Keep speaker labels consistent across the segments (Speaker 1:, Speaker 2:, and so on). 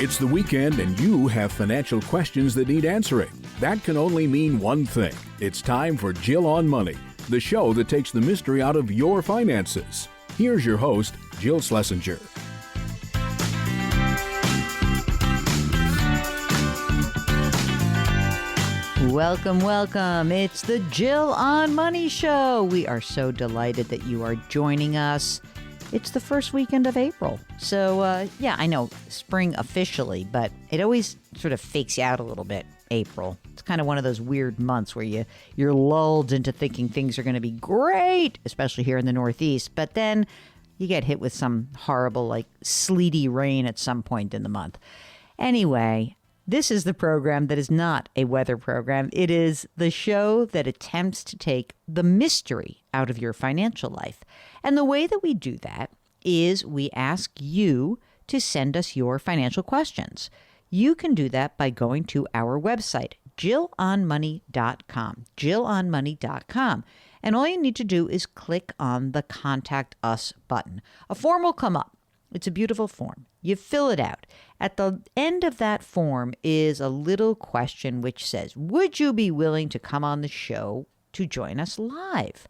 Speaker 1: It's the weekend and you have financial questions that need answering. That can only mean one thing. It's time for Jill on Money, the show that takes the mystery out of your finances. Here's your host, Jill Schlesinger.
Speaker 2: Welcome. It's the Jill on Money Show. We are so delighted that you are joining us. It's the first weekend of April. So, I know spring officially, but it always sort of fakes you out a little bit, April. It's kind of one of those weird months where you're lulled into thinking things are going to be great, especially here in the Northeast. But then you get hit with some horrible, sleety rain at some point in the month. Anyway, this is the program that is not a weather program. It is the show that attempts to take the mystery out of your financial life. And the way that we do that is we ask you to send us your financial questions. You can do that by going to our website, jillonmoney.com, jillonmoney.com. And all you need to do is click on the Contact Us button. A form will come up. It's a beautiful form. You fill it out. At the end of that form is a little question which says, would you be willing to come on the show to join us live?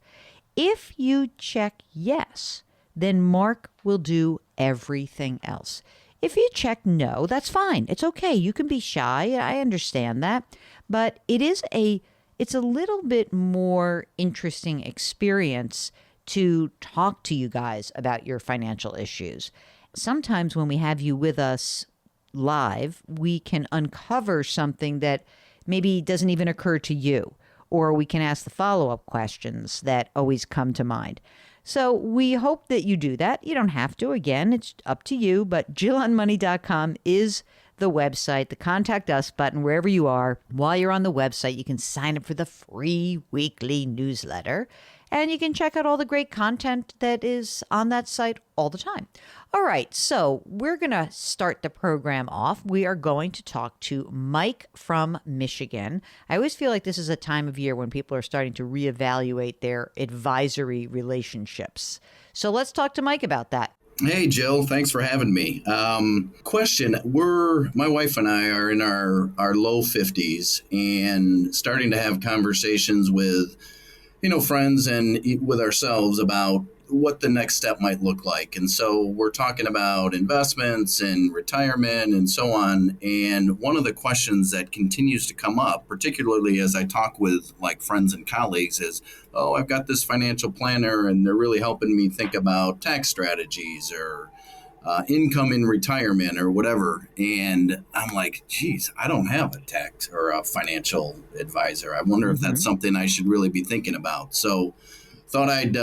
Speaker 2: If you check yes, then Mark will do everything else. If you check no, that's fine. It's okay. You can be shy. I understand that. But it's a little bit more interesting experience to talk to you guys about your financial issues. Sometimes when we have you with us live, we can uncover something that maybe doesn't even occur to you, or we can ask the follow-up questions that always come to mind. So we hope that you do that. You don't have to. Again, it's up to you, but jillonmoney.com is the website, the Contact Us button, wherever you are. While you're on the website, you can sign up for the free weekly newsletter, and you can check out all the great content that is on that site all the time. All right, so we're going to start the program off. We are going to talk to Mike from Michigan. I always feel like this is a time of year when people are starting to reevaluate their advisory relationships. So let's talk to Mike about that.
Speaker 3: Hey, Jill. Thanks for having me. Question. My wife and I are in our low 50s and starting to have conversations with, friends and with ourselves about what the next step might look like. And so we're talking about investments and retirement and so on. And one of the questions that continues to come up, particularly as I talk with friends and colleagues, is, I've got this financial planner and they're really helping me think about tax strategies or income in retirement or whatever. And I'm like, geez, I don't have a tax or a financial advisor. I wonder if that's something I should really be thinking about. So thought I'd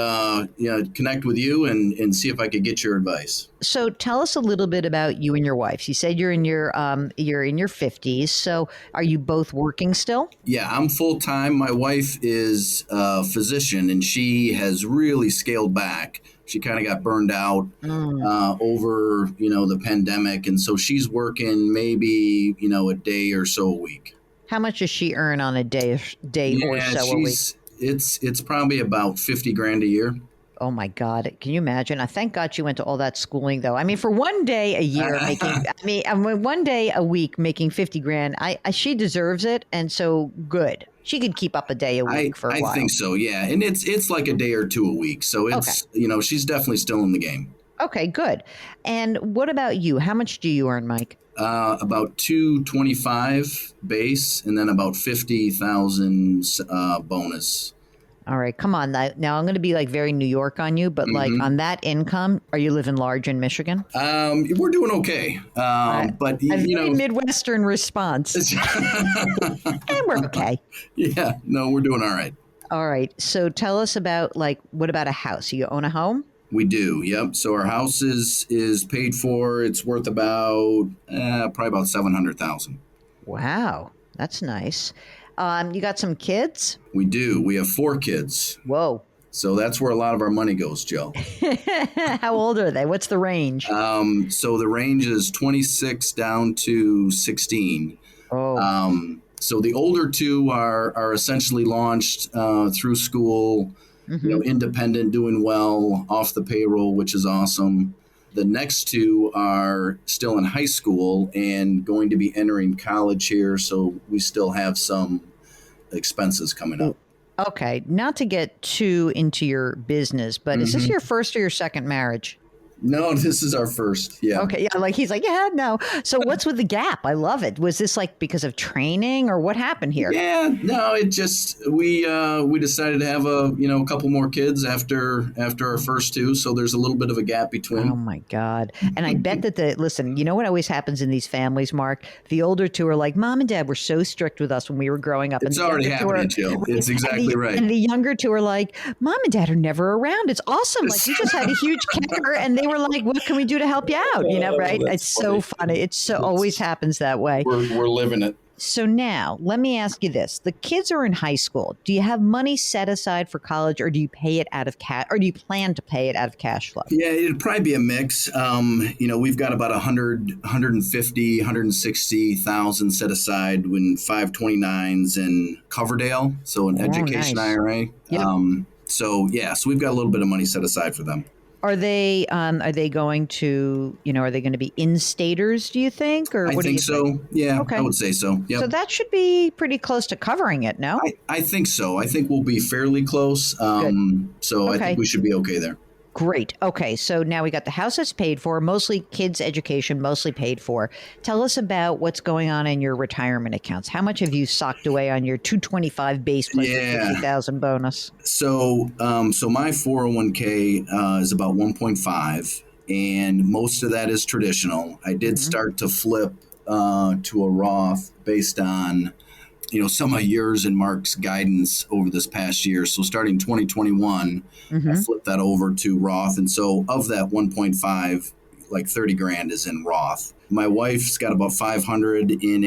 Speaker 3: connect with you and see if I could get your advice.
Speaker 2: So tell us a little bit about you and your wife. You said you're in your 50s. So are you both working still?
Speaker 3: Yeah, I'm full time. My wife is a physician and she has really scaled back. She kind of got burned out over the pandemic, and so she's working maybe a day or so a week.
Speaker 2: How much does she earn on a day or so a week?
Speaker 3: It's probably about $50,000 a year.
Speaker 2: Oh my God. Can you imagine? I thank God she went to all that schooling though. I mean, for one day a year one day a week making $50,000, she deserves it. And so good. She could keep up a day a week for a while.
Speaker 3: I think so. Yeah. And it's like a day or two a week. So it's, she's definitely still in the game. Okay, good.
Speaker 2: And what about you? How much do you earn, Mike?
Speaker 3: About $225 base and then about $50,000 bonus.
Speaker 2: All right, come on. Now I'm going to be very New York on you, but on that income, are you living large in Michigan?
Speaker 3: We're doing okay. But
Speaker 2: a very Midwestern response. And we're okay.
Speaker 3: Yeah, no, we're doing all right.
Speaker 2: All right. So tell us about what about a house? You own a home?
Speaker 3: We do. Yep. So our house is paid for. It's worth about probably about $700,000.
Speaker 2: Wow, that's nice. You got some kids?
Speaker 3: We do. We have 4 kids.
Speaker 2: Whoa.
Speaker 3: So that's where a lot of our money goes, Joe.
Speaker 2: How old are they? What's the range?
Speaker 3: So the range is 26 down to 16.
Speaker 2: Oh.
Speaker 3: So the older 2 are essentially launched through school, independent, doing well, off the payroll, which is awesome. The next two are still in high school and going to be entering college here, so we still have some expenses coming up.
Speaker 2: Okay, not to get too into your business, but is this your first or your second marriage?
Speaker 3: No, this is our first. Yeah.
Speaker 2: Okay, yeah, like he's like, yeah, no. So what's with the gap? I love it. Was this like because of training or what happened here?
Speaker 3: Yeah, no, it just we decided to have a couple more kids after our first two, so there's a little bit of a gap between.
Speaker 2: Oh my God. And I bet that listen, you know what always happens in these families, Mark? The older two are like, Mom and Dad were so strict with us when we were growing up.
Speaker 3: It's already happening, Jill. It's exactly right.
Speaker 2: And the younger two are like, Mom and Dad are never around. It's awesome. Like we just had a huge kicker and they were like, what can we do to help you out? You know, right? It's so funny. It always happens that way.
Speaker 3: We're living it.
Speaker 2: So now let me ask you this. The kids are in high school. Do you have money set aside for college or do you pay it out of cash or do you plan to pay it out of cash flow?
Speaker 3: Yeah, it'd probably be a mix. We've got about 150, 160,000 set aside in 529s and Coverdale. So an education
Speaker 2: nice.
Speaker 3: IRA.
Speaker 2: Yep.
Speaker 3: So we've got a little bit of money set aside for them.
Speaker 2: Are they going to, are they going to be in-staters, do you think? Or
Speaker 3: I
Speaker 2: what
Speaker 3: think
Speaker 2: do you
Speaker 3: so.
Speaker 2: think?
Speaker 3: Yeah,
Speaker 2: Okay.
Speaker 3: I would say so. Yep.
Speaker 2: So that should be pretty close to covering it, no?
Speaker 3: I think so. I think we'll be fairly close. So I think we should be okay there.
Speaker 2: Great. Okay. So now we got the house that's paid for, mostly kids' education, mostly paid for. Tell us about what's going on in your retirement accounts. How much have you socked away on your 225 base plus your 50,000 bonus?
Speaker 3: So my 401k is about 1.5, and most of that is traditional. I did start to flip to a Roth based on some of yours and Mark's guidance over this past year. So starting 2021, I flipped that over to Roth. And so of that 1.5, like 30 grand is in Roth. My wife's got about 500 in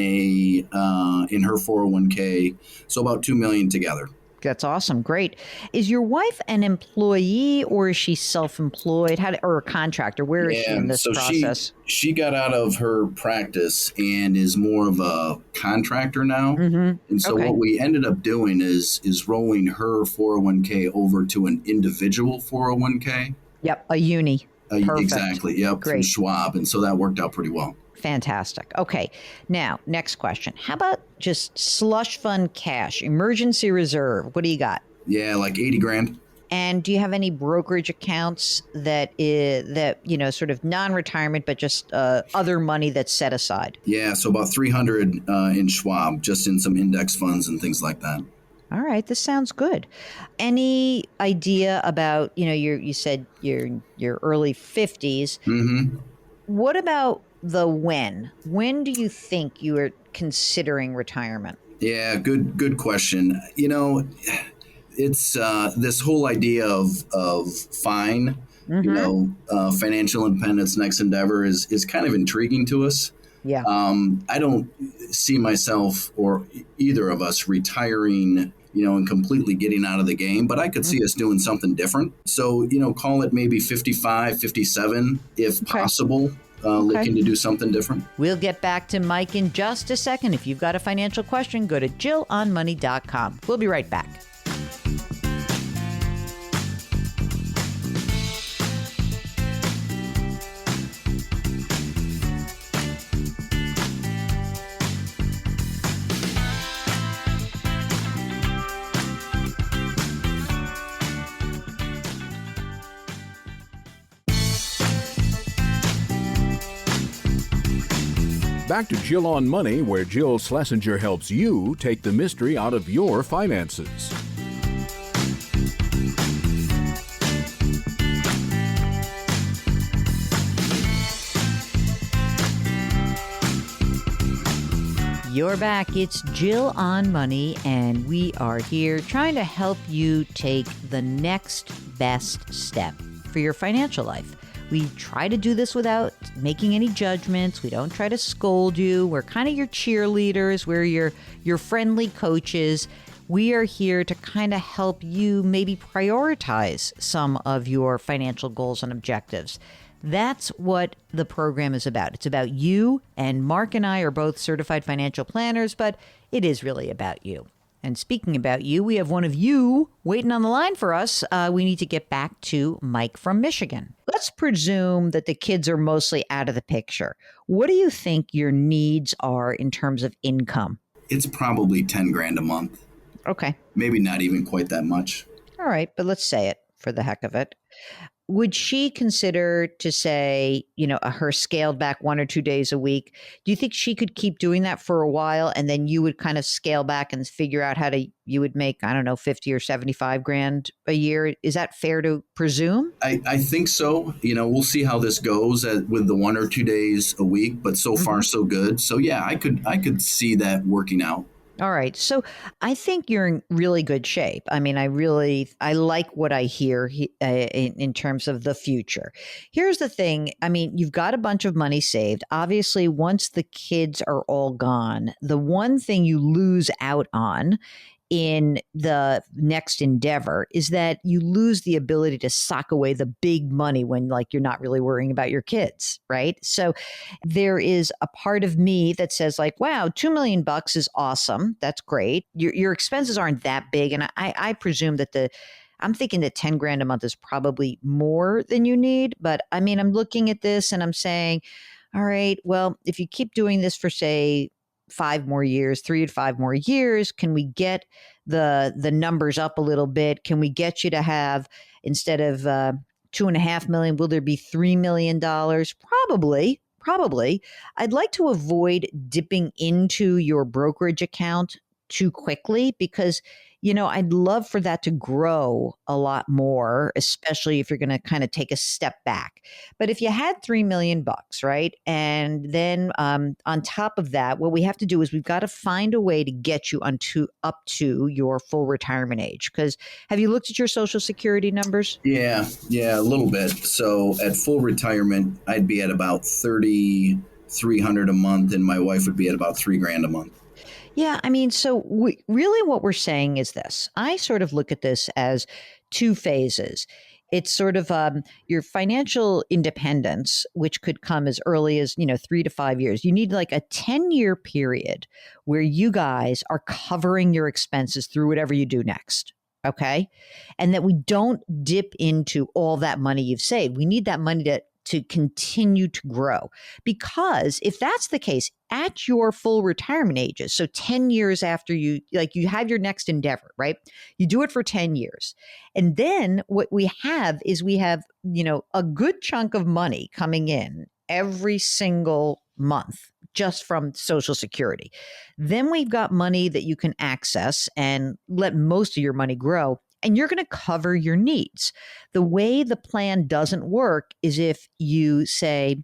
Speaker 3: her 401k. So about 2 million together.
Speaker 2: That's awesome. Great. Is your wife an employee or is she self-employed? Or a contractor? Where is she in this process?
Speaker 3: She got out of her practice and is more of a contractor now. And so what we ended up doing is rolling her 401k over to an individual 401k.
Speaker 2: Yep. A uni. Perfect.
Speaker 3: Exactly. Yep.
Speaker 2: Great.
Speaker 3: From Schwab. And so that worked out pretty well.
Speaker 2: Fantastic. Okay. Now, next question. How about just slush fund cash, emergency reserve? What do you got?
Speaker 3: Yeah, like 80 grand.
Speaker 2: And do you have any brokerage accounts that sort of non-retirement, but just other money that's set aside?
Speaker 3: Yeah, so about 300 in Schwab, just in some index funds and things like that.
Speaker 2: All right, this sounds good. Any idea about, you said you're in your early 50s. What about the when? When do you think you are considering retirement?
Speaker 3: Yeah, good question. It's this whole idea of FINE, financial independence, next endeavor is kind of intriguing to us.
Speaker 2: Yeah.
Speaker 3: I don't see myself or either of us retiring, and completely getting out of the game, but I could see us doing something different. So, call it maybe 55, 57, if possible. Looking to do something different.
Speaker 2: We'll get back to Mike in just a second. If you've got a financial question, go to JillOnMoney.com. We'll be right back.
Speaker 1: Back to Jill on Money, where Jill Schlesinger helps you take the mystery out of your finances.
Speaker 2: You're back. It's Jill on Money, and we are here trying to help you take the next best step for your financial life. We try to do this without making any judgments. We don't try to scold you. We're kind of your cheerleaders. We're your friendly coaches. We are here to kind of help you maybe prioritize some of your financial goals and objectives. That's what the program is about. It's about you, and Mark and I are both certified financial planners, but it is really about you. And speaking about you, we have one of you waiting on the line for us. We need to get back to Mike from Michigan. Let's presume that the kids are mostly out of the picture. What do you think your needs are in terms of income?
Speaker 3: It's probably 10 grand a month.
Speaker 2: Okay.
Speaker 3: Maybe not even quite that much.
Speaker 2: All right, but let's say it for the heck of it. Would she consider to say, her scaled back 1 or 2 days a week? Do you think she could keep doing that for a while and then you would kind of scale back and figure out you would make, I don't know, 50 or 75 grand a year? Is that fair to presume?
Speaker 3: I think so. We'll see how this goes with the 1 or 2 days a week, but so far so good. So yeah, I could see that working out.
Speaker 2: All right. So I think you're in really good shape. I mean, I like what I hear in terms of the future. Here's the thing. I mean, you've got a bunch of money saved. Obviously, once the kids are all gone, the one thing you lose out on in the next endeavor is that you lose the ability to sock away the big money when you're not really worrying about your kids, right? So there is a part of me that says wow, $2 million is awesome. That's great. Your expenses aren't that big. And I presume that I'm thinking that 10 grand a month is probably more than you need. But I mean, I'm looking at this and I'm saying, all right, well, if you keep doing this for say 5 more years, 3 to 5 more years, can we get the numbers up a little bit? Can we get you to have, instead of 2.5 million, will there be $3 million? Probably. I'd like to avoid dipping into your brokerage account too quickly because I'd love for that to grow a lot more, especially if you're going to kind of take a step back. But if you had $3 million, right? And then on top of that, what we have to do is we've got to find a way to get you up to your full retirement age. Because have you looked at your Social Security numbers?
Speaker 3: Yeah, a little bit. So at full retirement, I'd be at about $3,300 a month, and my wife would be at about $3 grand a month.
Speaker 2: Yeah, I mean, so really what we're saying is this. I sort of look at this as 2 phases. It's sort of your financial independence, which could come as early as, 3 to 5 years. You need like a 10-year period where you guys are covering your expenses through whatever you do next. Okay. And that we don't dip into all that money you've saved. We need that money to continue to grow. Because if that's the case, at your full retirement ages, so 10 years after you have your next endeavor, right? You do it for 10 years. And then what we have is a good chunk of money coming in every single month just from Social Security. Then we've got money that you can access and let most of your money grow. And you're going to cover your needs. The way the plan doesn't work is if you say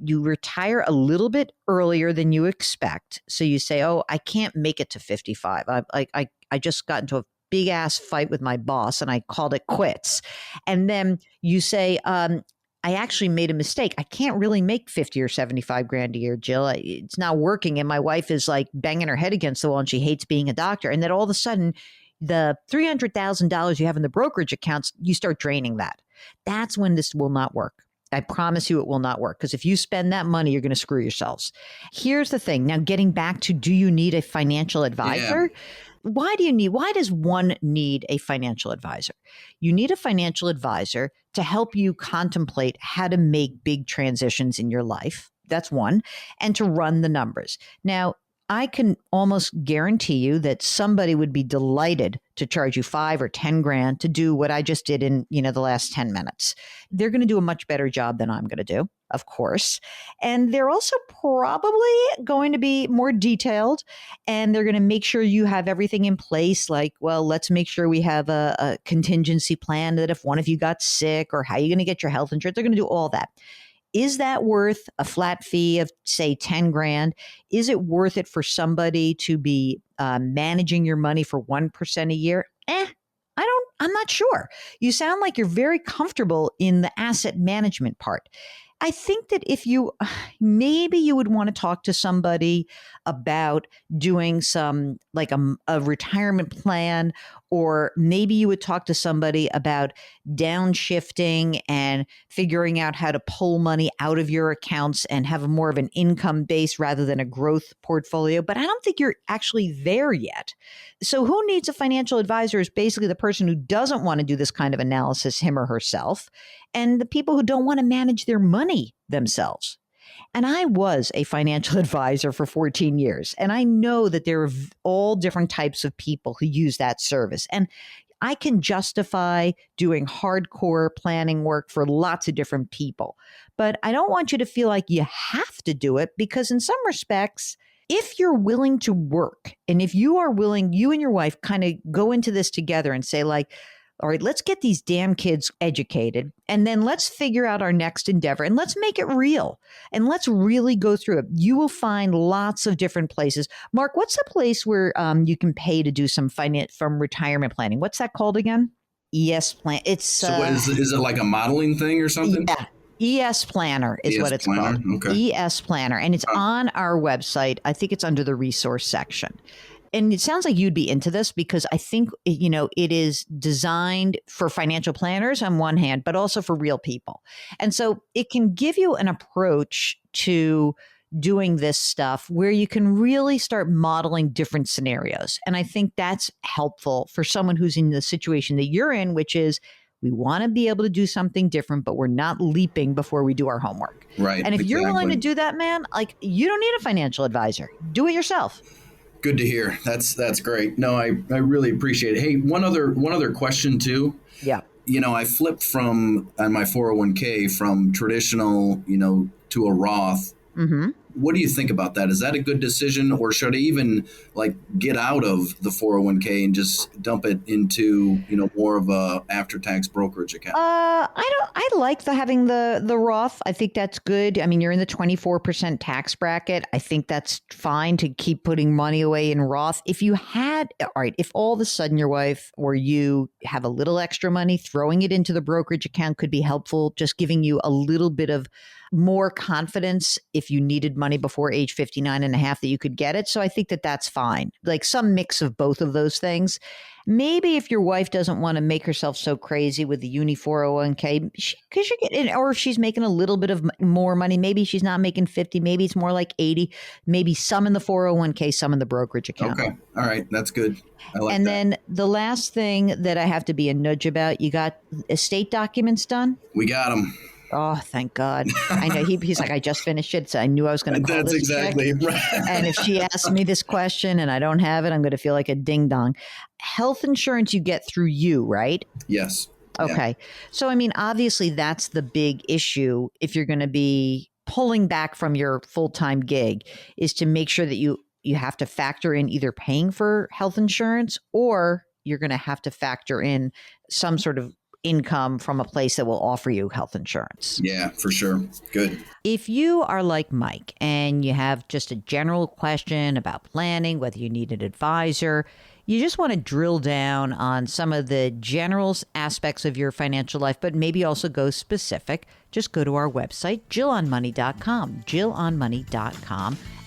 Speaker 2: you retire a little bit earlier than you expect. So you say, oh, I can't make it to 55. I just got into a big ass fight with my boss and I called it quits. And then you say, I actually made a mistake. I can't really make 50 or 75 grand a year, Jill. It's not working. And my wife is banging her head against the wall and she hates being a doctor. And then all of a sudden, the $300,000 you have in the brokerage accounts, you start draining that. That's when this will not work. I promise you it will not work because if you spend that money, you're going to screw yourselves. Here's the thing. Now, getting back to, do you need a financial advisor? Yeah. Why does one need a financial advisor? You need a financial advisor to help you contemplate how to make big transitions in your life. That's one. And to run the numbers. Now, I can almost guarantee you that somebody would be delighted to charge you 5 or 10 grand to do what I just did in, the last 10 minutes. They're going to do a much better job than I'm going to do, of course. And they're also probably going to be more detailed, and they're going to make sure you have everything in place. Let's make sure we have a contingency plan that if one of you got sick, or how you're going to get your health insurance, they're going to do all that. Is that worth a flat fee of, say, 10 grand? Is it worth it for somebody to be managing your money for 1% a year? I'm not sure. You sound like you're very comfortable in the asset management part. I think that maybe you would want to talk to somebody about doing some a retirement plan or maybe you would talk to somebody about downshifting and figuring out how to pull money out of your accounts and have more of an income base rather than a growth portfolio. But I don't think you're actually there yet. So who needs a financial advisor is basically the person who doesn't want to do this kind of analysis, him or herself, and the people who don't want to manage their money themselves. And I was a financial advisor for 14 years. And I know that there are all different types of people who use that service. And I can justify doing hardcore planning work for lots of different people. But I don't want you to feel like you have to do it, because in some respects, if you're willing to work, and if you are willing, you and your wife kind of go into this together and say, like, all right, let's get these damn kids educated, and then let's figure out our next endeavor, and let's make it real, and let's really go through it. You will find lots of different places. Mark, what's the place where you can pay to do some finance from retirement planning? What's that called again? ES Plan. It's
Speaker 3: so what is it like a modeling thing or something?
Speaker 2: Yeah. ES Planner is what it's called. Okay. ES Planner. And it's on our website. I think it's under the resource section. And it sounds like you'd be into this, because I think, it is designed for financial planners on one hand, but also for real people. And so it can give you an approach to doing this stuff where you can really start modeling different scenarios. And I think that's helpful for someone who's in the situation that you're in, which is we want to be able to do something different, but we're not leaping before we do our homework.
Speaker 3: Right.
Speaker 2: And if you're willing to do that, man, like, you don't need a financial advisor. Do it yourself.
Speaker 3: Good to hear. That's great. No, I really appreciate it. Hey, one other question too.
Speaker 2: Yeah.
Speaker 3: I flipped from on my 401k from traditional, to a Roth. Mm-hmm. What do you think about that? Is that a good decision, or should I even get out of the 401k and just dump it into, more of a after-tax brokerage account?
Speaker 2: I like having the Roth. I think that's good. I mean, you're in the 24% tax bracket. I think that's fine to keep putting money away in Roth. If all of a sudden your wife or you have a little extra money, throwing it into the brokerage account could be helpful, just giving you a little bit of more confidence if you needed money before age 59 and a half that you could get it. So I think that that's fine. Like some mix of both of those things. Maybe if your wife doesn't want to make herself so crazy with the Uni 401k, because you get it, or if she's making a little bit of more money, maybe she's not making 50, maybe it's more like 80, maybe some in the 401k, some in the brokerage account.
Speaker 3: Okay. All right. That's good. I like
Speaker 2: and
Speaker 3: that.
Speaker 2: Then the last thing that I have to be a nudge about, you got estate documents done?
Speaker 3: We got them.
Speaker 2: Oh, thank God. I know he's like, I just finished it, so I knew I was going to call
Speaker 3: That's
Speaker 2: this
Speaker 3: exactly
Speaker 2: chick.
Speaker 3: Right.
Speaker 2: And if she asks me this question and I don't have it, I'm going to feel like a ding dong. Health insurance you get through you, right?
Speaker 3: Yes.
Speaker 2: Okay. Yeah. So, I mean, obviously that's the big issue if you're going to be pulling back from your full-time gig, is to make sure that you have to factor in either paying for health insurance, or you're going to have to factor in some sort of income from a place that will offer you health insurance.
Speaker 3: Yeah, for sure. Good.
Speaker 2: If you are like Mike and you have just a general question about planning, whether you need an advisor, you just want to drill down on some of the general aspects of your financial life, but maybe also go specific, just go to our website, jillonmoney.com,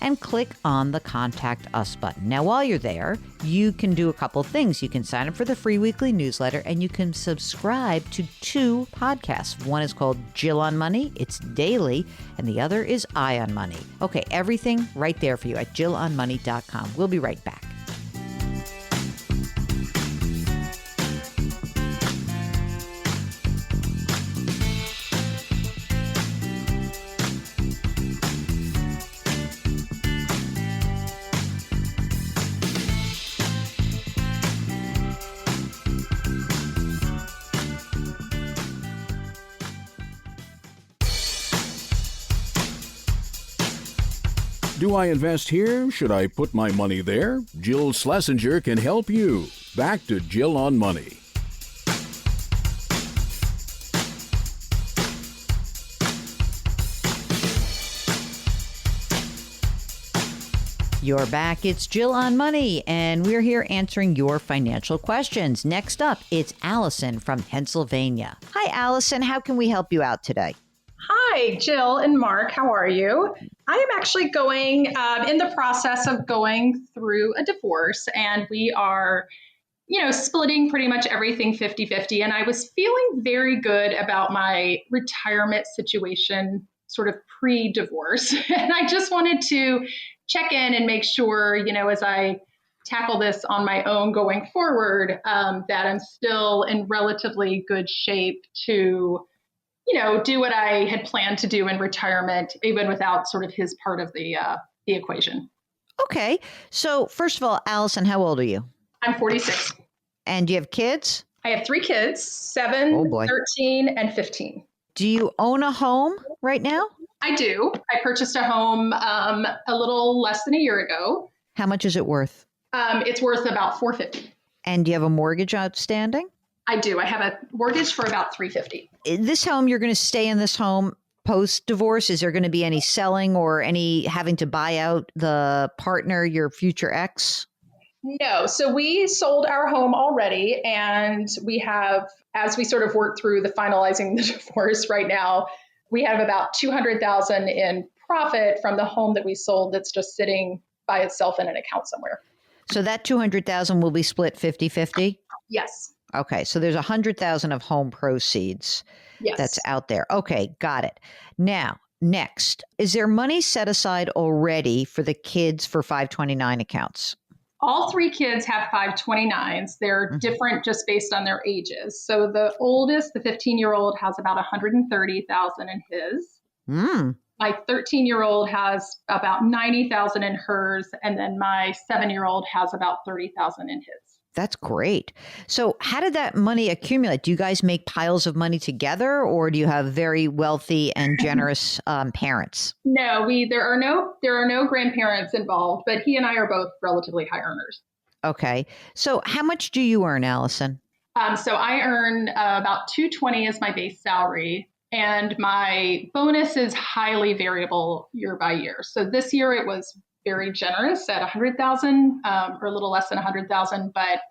Speaker 2: and click on the Contact Us button. Now, while you're there, you can do a couple of things. You can sign up for the free weekly newsletter, and you can subscribe to 2 podcasts. One is called Jill on Money. It's daily. And the other is Eye on Money. Okay, everything right there for you at jillonmoney.com. We'll be right back.
Speaker 1: Do I invest here? Should I put my money there? Jill Schlesinger can help you. Back to Jill on Money.
Speaker 2: You're back. It's Jill on Money, and we're here answering your financial questions. Next up, it's Alison from Pennsylvania. Hi, Alison. How can we help you out today?
Speaker 4: Hi, Jill and Mark. How are you? I am actually going in the process of going through a divorce, and we are splitting pretty much everything 50-50. And I was feeling very good about my retirement situation sort of pre-divorce. And I just wanted to check in and make sure, as I tackle this on my own going forward, that I'm still in relatively good shape to, do what I had planned to do in retirement, even without sort of his part of the equation.
Speaker 2: Okay. So first of all, Allison, how old are you?
Speaker 4: I'm 46.
Speaker 2: And do you have kids?
Speaker 4: I have 3 kids, 7, 13, and 15.
Speaker 2: Do you own a home right now?
Speaker 4: I do. I purchased a home a little less than a year ago.
Speaker 2: How much is it worth?
Speaker 4: It's worth about $450.
Speaker 2: And do you have a mortgage outstanding?
Speaker 4: I do. I have a mortgage for about $350.
Speaker 2: This home, you're going to stay in this home post-divorce? Is there going to be any selling or any having to buy out the partner, your future ex?
Speaker 4: No. So we sold our home already, and we have, as we sort of work through the finalizing the divorce right now, we have about $200,000 in profit from the home that we sold that's just sitting by itself in an account somewhere.
Speaker 2: So that $200,000 will be split 50-50?
Speaker 4: Yes.
Speaker 2: Okay. So there's $100,000 of home proceeds that's out there. Okay. Got it. Now, next, is there money set aside already for the kids for 529 accounts?
Speaker 4: All 3 kids have 529s. They're different just based on their ages. So the oldest, the 15-year-old, has about $130,000 in his. My 13-year-old has about $90,000 in hers, and then my 7-year-old has about $30,000 in his.
Speaker 2: That's great. So how did that money accumulate? Do you guys make piles of money together, or do you have very wealthy and generous parents?
Speaker 4: No, there are no grandparents involved, but he and I are both relatively high earners.
Speaker 2: Okay. So how much do you earn, Allison?
Speaker 4: So I earn about $220 as my base salary, and my bonus is highly variable year by year. So this year it was very generous at $100,000 or a little less than $100,000. But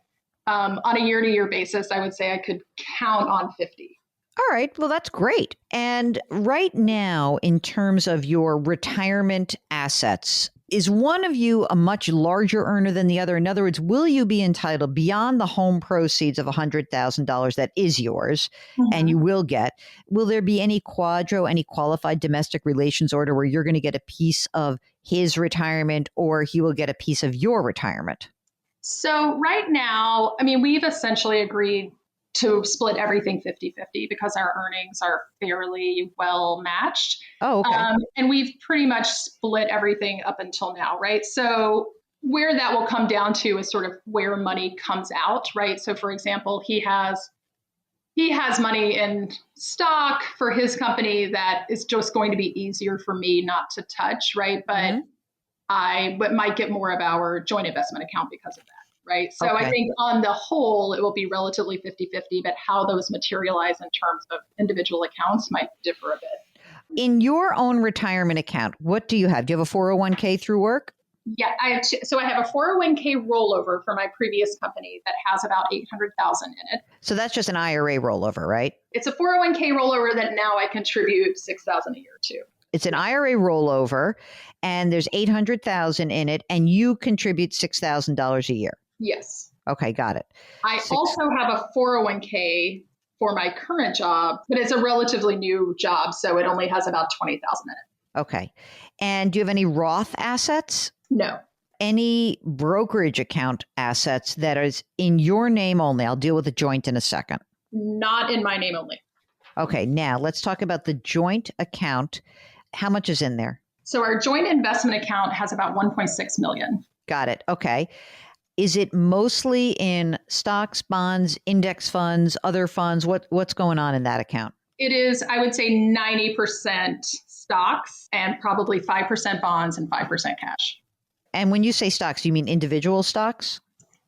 Speaker 4: on a year-to-year basis, I would say I could count on 50.
Speaker 2: All right. Well, that's great. And right now, in terms of your retirement assets, is one of you a much larger earner than the other? In other words, will you be entitled beyond the home proceeds of $100,000 that is yours and you will get? Will there be any qualified domestic relations order where you're going to get a piece of his retirement or he will get a piece of your retirement?
Speaker 4: So right now, we've essentially agreed to split everything 50-50 because our earnings are fairly well matched.
Speaker 2: Oh, okay.
Speaker 4: And we've pretty much split everything up until now, right? So where that will come down to is sort of where money comes out, right? So for example, he has money in stock for his company that is just going to be easier for me not to touch, right? But I might get more of our joint investment account because of that. Right. So I think on the whole, it will be relatively 50-50, but how those materialize in terms of individual accounts might differ a bit.
Speaker 2: In your own retirement account, what do you have? Do you have a 401k through work?
Speaker 4: Yeah, I have a 401k rollover for my previous company that has about $800,000 in it.
Speaker 2: So that's just an IRA rollover, right?
Speaker 4: It's a 401k rollover that now I contribute $6,000 a year to.
Speaker 2: It's an IRA rollover and there's $800,000 in it and you contribute $6,000 a year.
Speaker 4: Yes.
Speaker 2: Okay, got it.
Speaker 4: I also have a 401k for my current job, but it's a relatively new job, so it only has about $20,000 in it.
Speaker 2: Okay. And do you have any Roth assets?
Speaker 4: No.
Speaker 2: Any brokerage account assets that is in your name only? I'll deal with the joint in a second.
Speaker 4: Not in my name only.
Speaker 2: Okay, now let's talk about the joint account. How much is in there?
Speaker 4: So our joint investment account has about $1.6 million.
Speaker 2: Got it. Okay. Is it mostly in stocks, bonds, index funds, other funds? What's going on in that account?
Speaker 4: It is, I would say, 90% stocks and probably 5% bonds and 5% cash.
Speaker 2: And when you say stocks, you mean individual stocks?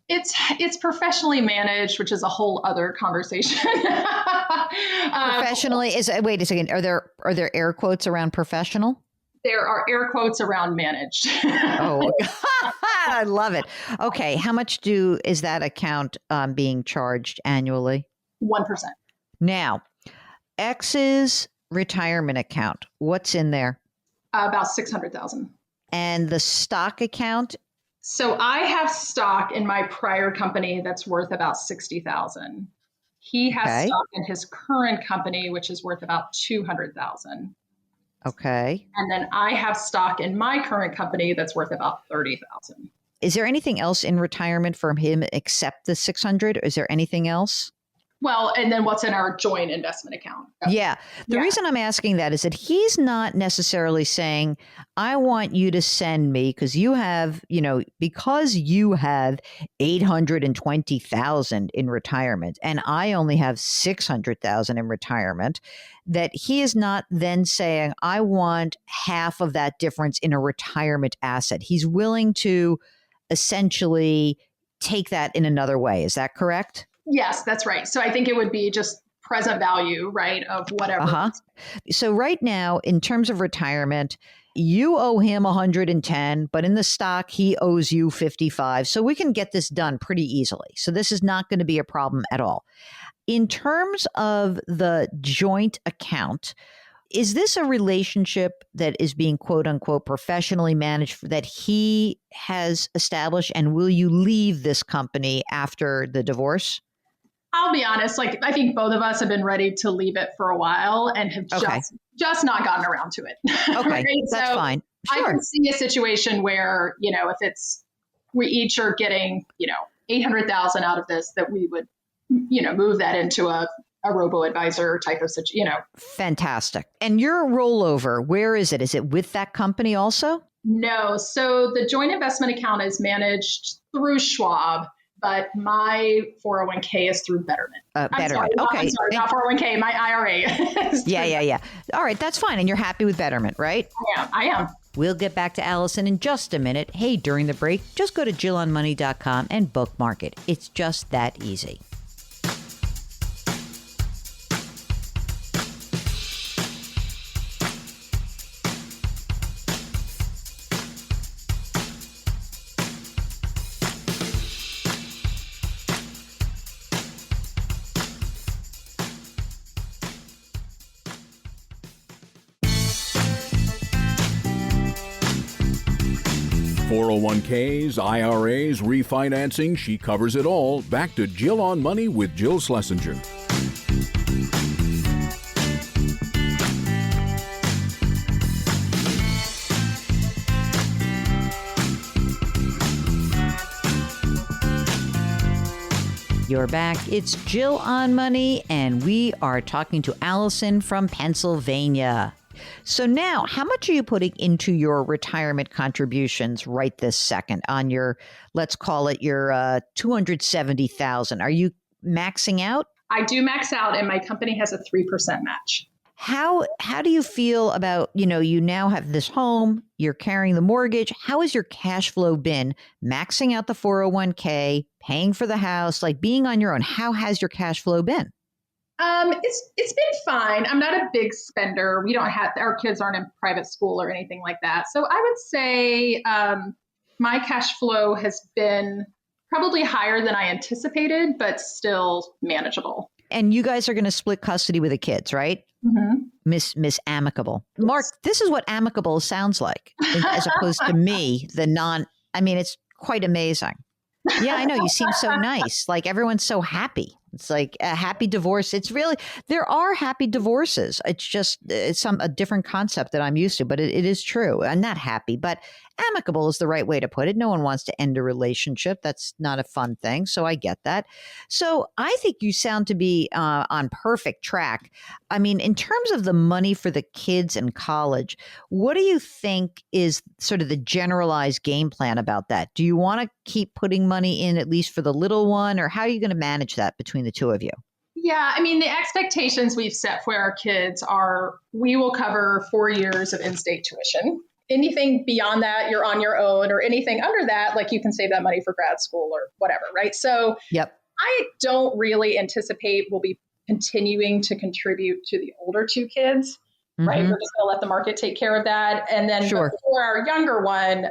Speaker 4: It's professionally managed, which is a whole other conversation.
Speaker 2: Professionally wait a second. Are there air quotes around professional?
Speaker 4: There are air quotes around managed.
Speaker 2: Oh, I love it. Okay. How much is that account being charged annually?
Speaker 4: 1%.
Speaker 2: Now, X's retirement account, what's in there?
Speaker 4: About $600,000.
Speaker 2: And the stock account?
Speaker 4: So I have stock in my prior company that's worth about 60,000. He has
Speaker 2: Okay.
Speaker 4: stock in his current company, which is worth about 200,000.
Speaker 2: Okay.
Speaker 4: And then I have stock in my current company that's worth about 30,000.
Speaker 2: Is there anything else in retirement from him except the 600? Is there anything else?
Speaker 4: Well, and then what's in our joint investment account?
Speaker 2: Yeah. The reason I'm asking that is that he's not necessarily saying, I want you to send me because you have, because you have 820,000 in retirement and I only have 600,000 in retirement, that he is not then saying, I want half of that difference in a retirement asset. He's willing to essentially take that in another way. Is that correct?
Speaker 4: Yes, that's right. So I think it would be just present value, right, of whatever.
Speaker 2: Uh-huh. So right now, in terms of retirement, you owe him 110, but in the stock, he owes you 55. So we can get this done pretty easily. So this is not going to be a problem at all. In terms of the joint account, is this a relationship that is being quote unquote professionally managed that he has established? And will you leave this company after the divorce?
Speaker 4: I'll be honest, I think both of us have been ready to leave it for a while and have just not gotten around to it.
Speaker 2: Okay,
Speaker 4: right?
Speaker 2: that's fine. Sure.
Speaker 4: I can see a situation where, if we each are getting, 800,000 out of this, that we would, move that into a robo-advisor type of situation,
Speaker 2: Fantastic. And your rollover, where is it? Is it with that company also?
Speaker 4: No. So the joint investment account is managed through Schwab, but my 401k is through Betterment.
Speaker 2: Betterment.
Speaker 4: I'm sorry, not 401k, my IRA.
Speaker 2: Yeah. All right, that's fine. And you're happy with Betterment, right?
Speaker 4: I am.
Speaker 2: We'll get back to Alison in just a minute. Hey, during the break, just go to JillOnMoney.com and bookmark it. It's just that easy.
Speaker 1: .401ks, IRAs, refinancing, she covers it all. Back to Jill on Money with Jill Schlesinger.
Speaker 2: You're back. It's Jill on Money, and we are talking to Alison from Pennsylvania. So now, how much are you putting into your retirement contributions right this second on your, let's call it your 270,000? Are you maxing out?
Speaker 4: I do max out, and my company has a 3% match.
Speaker 2: How do you feel about, you now have this home, you're carrying the mortgage. How has your cash flow been maxing out the 401k, paying for the house, like being on your own? How has your cash flow been?
Speaker 4: It's been fine. I'm not a big spender. We don't have, our kids aren't in private school or anything like that. So I would say my cash flow has been probably higher than I anticipated, but still manageable.
Speaker 2: And you guys are going to split custody with the kids, right?
Speaker 4: Mm-hmm.
Speaker 2: Miss Amicable. Mark, this is what amicable sounds like, as opposed to me, it's quite amazing. Yeah, I know. You seem so nice. Like everyone's so happy. It's like a happy divorce. It's really, there are happy divorces. It's just, a different concept that I'm used to, but it is true. I'm not happy, but amicable is the right way to put it. No one wants to end a relationship. That's not a fun thing. So I get that. So I think you sound to be on perfect track. I mean, in terms of the money for the kids in college, what do you think is sort of the generalized game plan about that? Do you want to keep putting money in at least for the little one, or how are you going to manage that between the two of you?
Speaker 4: Yeah, I mean, the expectations we've set for our kids are we will cover 4 years of in-state tuition. Anything beyond that, you're on your own, or anything under that, like you can save that money for grad school or whatever, right? So
Speaker 2: yep.
Speaker 4: I don't really anticipate we'll be continuing to contribute to the older two kids, right? We're just going to let the market take care of that. And then for our younger one,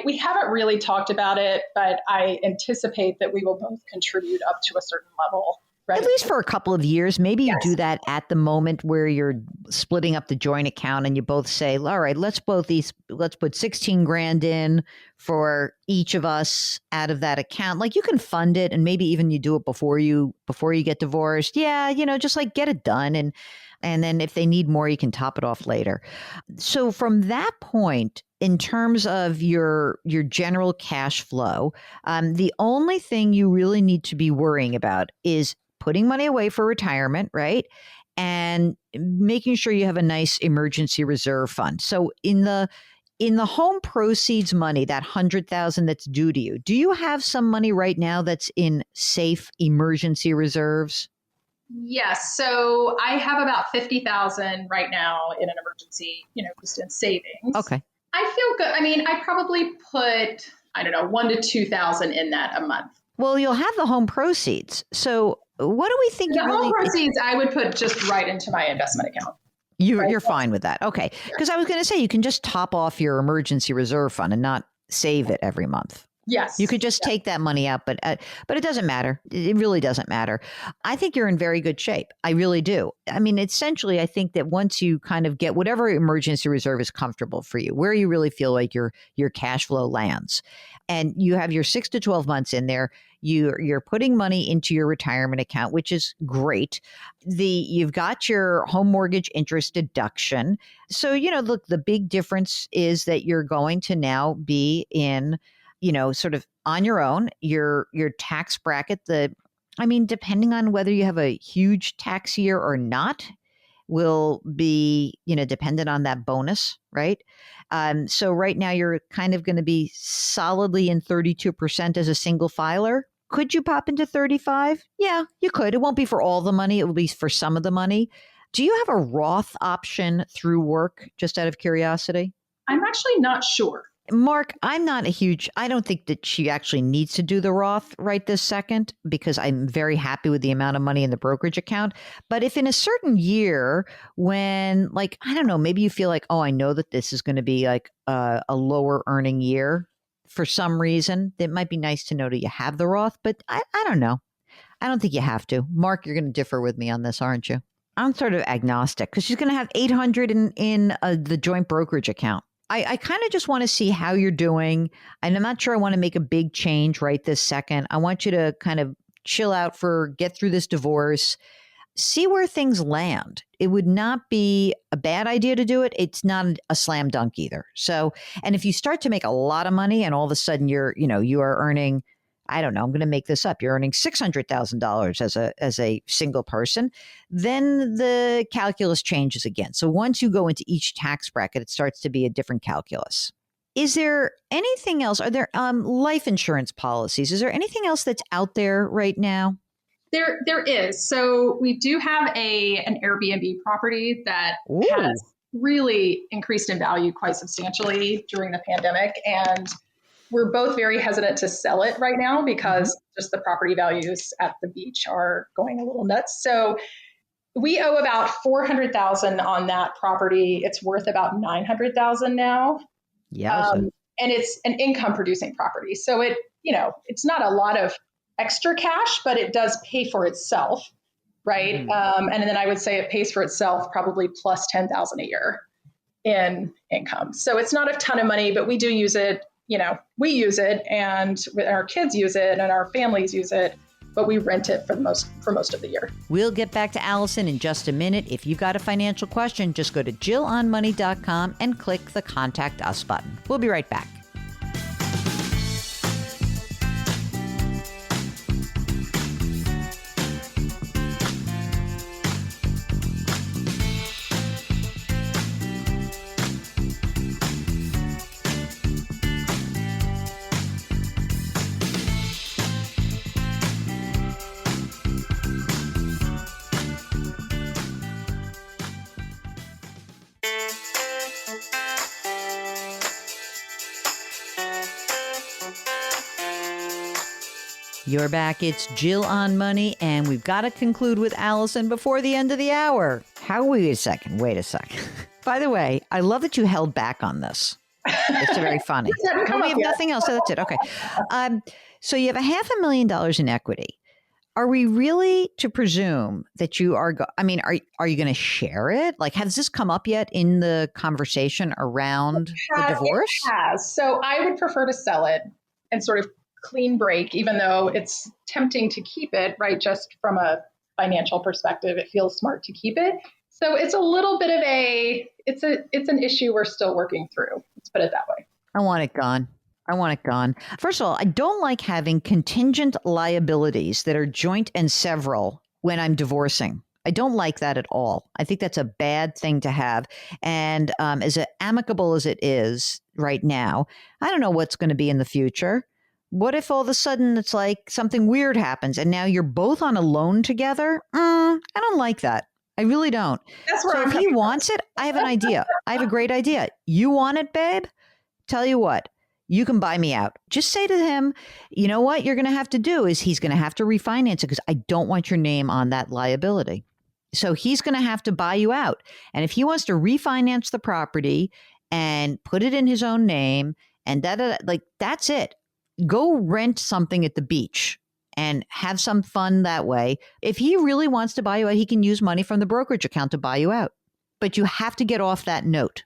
Speaker 4: we haven't really talked about it, but I anticipate that we will both contribute up to a certain level Right.
Speaker 2: At least for a couple of years. Maybe you
Speaker 4: Yes.
Speaker 2: do that at the moment where you're splitting up the joint account and you both say, all right, let's put 16 grand in for each of us out of that account. Like you can fund it and maybe even you do it before you get divorced. Yeah, just like get it done. And then if they need more, you can top it off later. So from that point, in terms of your general cash flow, the only thing you really need to be worrying about is putting money away for retirement, right? And making sure you have a nice emergency reserve fund. So in the home proceeds money, that $100,000 that's due to you, do you have some money right now that's in safe emergency reserves?
Speaker 4: Yes. So I have about 50,000 right now in an emergency, just in savings.
Speaker 2: Okay.
Speaker 4: I feel good. I mean, I probably put, I don't know, 1,000 to 2,000 in that a month.
Speaker 2: Well, you'll have the home proceeds. So what do we think
Speaker 4: The home proceeds, I would put just right into my investment account.
Speaker 2: You're fine with that. Okay. Because I was going to say, you can just top off your emergency reserve fund and not save it every month.
Speaker 4: Yes.
Speaker 2: You could just take that money out, but it doesn't matter. It really doesn't matter. I think you're in very good shape. I really do. I mean, essentially, I think that once you kind of get whatever emergency reserve is comfortable for you, where you really feel like your cash flow lands, and you have your 6 to 12 months in there, you're putting money into your retirement account, which is great. You've got your home mortgage interest deduction. So, look, the big difference is that you're going to now be in sort of on your own, your tax bracket, depending on whether you have a huge tax year or not, will be, dependent on that bonus, right? So right now you're kind of going to be solidly in 32% as a single filer. Could you pop into 35? Yeah, you could. It won't be for all the money. It will be for some of the money. Do you have a Roth option through work, just out of curiosity?
Speaker 4: I'm actually not sure.
Speaker 2: Mark, I don't think that she actually needs to do the Roth right this second, because I'm very happy with the amount of money in the brokerage account. But if in a certain year when, like, I don't know, maybe you feel like, oh, I know that this is going to be like a lower earning year for some reason, it might be nice to know that you have the Roth, but I don't know. I don't think you have to. Mark, you're going to differ with me on this, aren't you? I'm sort of agnostic because she's going to have 800 in the joint brokerage account. I kind of just want to see how you're doing. And I'm not sure I want to make a big change right this second. I want you to kind of chill out get through this divorce, see where things land. It would not be a bad idea to do it. It's not a slam dunk either. So, and if you start to make a lot of money and all of a sudden you are earning, I don't know, I'm going to make this up, you're earning $600,000 as a single person, then the calculus changes again. So once you go into each tax bracket, it starts to be a different calculus. Is there anything else? Are there life insurance policies? Is there anything else that's out there right now?
Speaker 4: There is. So we do have an Airbnb property that has really increased in value quite substantially during the pandemic. And we're both very hesitant to sell it right now because just the property values at the beach are going a little nuts. So we owe about $400,000 on that property. It's worth about $900,000 now.
Speaker 2: Yeah.
Speaker 4: And it's an income producing property. So it's not a lot of extra cash, but it does pay for itself. Right. And then I would say it pays for itself probably plus $10,000 a year in income. So it's not a ton of money, but we do use it. We use it, and our kids use it, and our families use it, but we rent it for most of the year.
Speaker 2: We'll get back to Alison in just a minute. If you've got a financial question, just go to JillOnMoney.com and click the Contact Us button. We'll be right back. You're back. It's Jill on Money, and we've got to conclude with Alison before the end of the hour. Wait a second. By the way, I love that you held back on this. It's very funny. We have nothing else. So that's it. Okay. So you have $500,000 in equity. are we really to presume that you are, are you going to share it? Like, has this come up yet in the conversation around the divorce?
Speaker 4: It has. So I would prefer to sell it and sort of clean break, even though it's tempting to keep it, right? Just from a financial perspective, it feels smart to keep it. So it's a little bit of it's an issue we're still working through. Let's put it that way.
Speaker 2: I want it gone. I want it gone. First of all, I don't like having contingent liabilities that are joint and several when I'm divorcing. I don't like that at all. I think that's a bad thing to have. And as amicable as it is right now, I don't know what's going to be in the future. What if all of a sudden it's like something weird happens and now you're both on a loan together? I don't like that. I really don't.
Speaker 4: That's where
Speaker 2: so if he wants it, I have an idea. I have a great idea. You want it, babe? Tell you what. You can buy me out. Just say to him, you know what you're going to have to do is he's going to have to refinance it because I don't want your name on that liability. So he's going to have to buy you out. And if he wants to refinance the property and put it in his own name and that's it. Go rent something at the beach and have some fun that way. If he really wants to buy you out, he can use money from the brokerage account to buy you out. But you have to get off that note.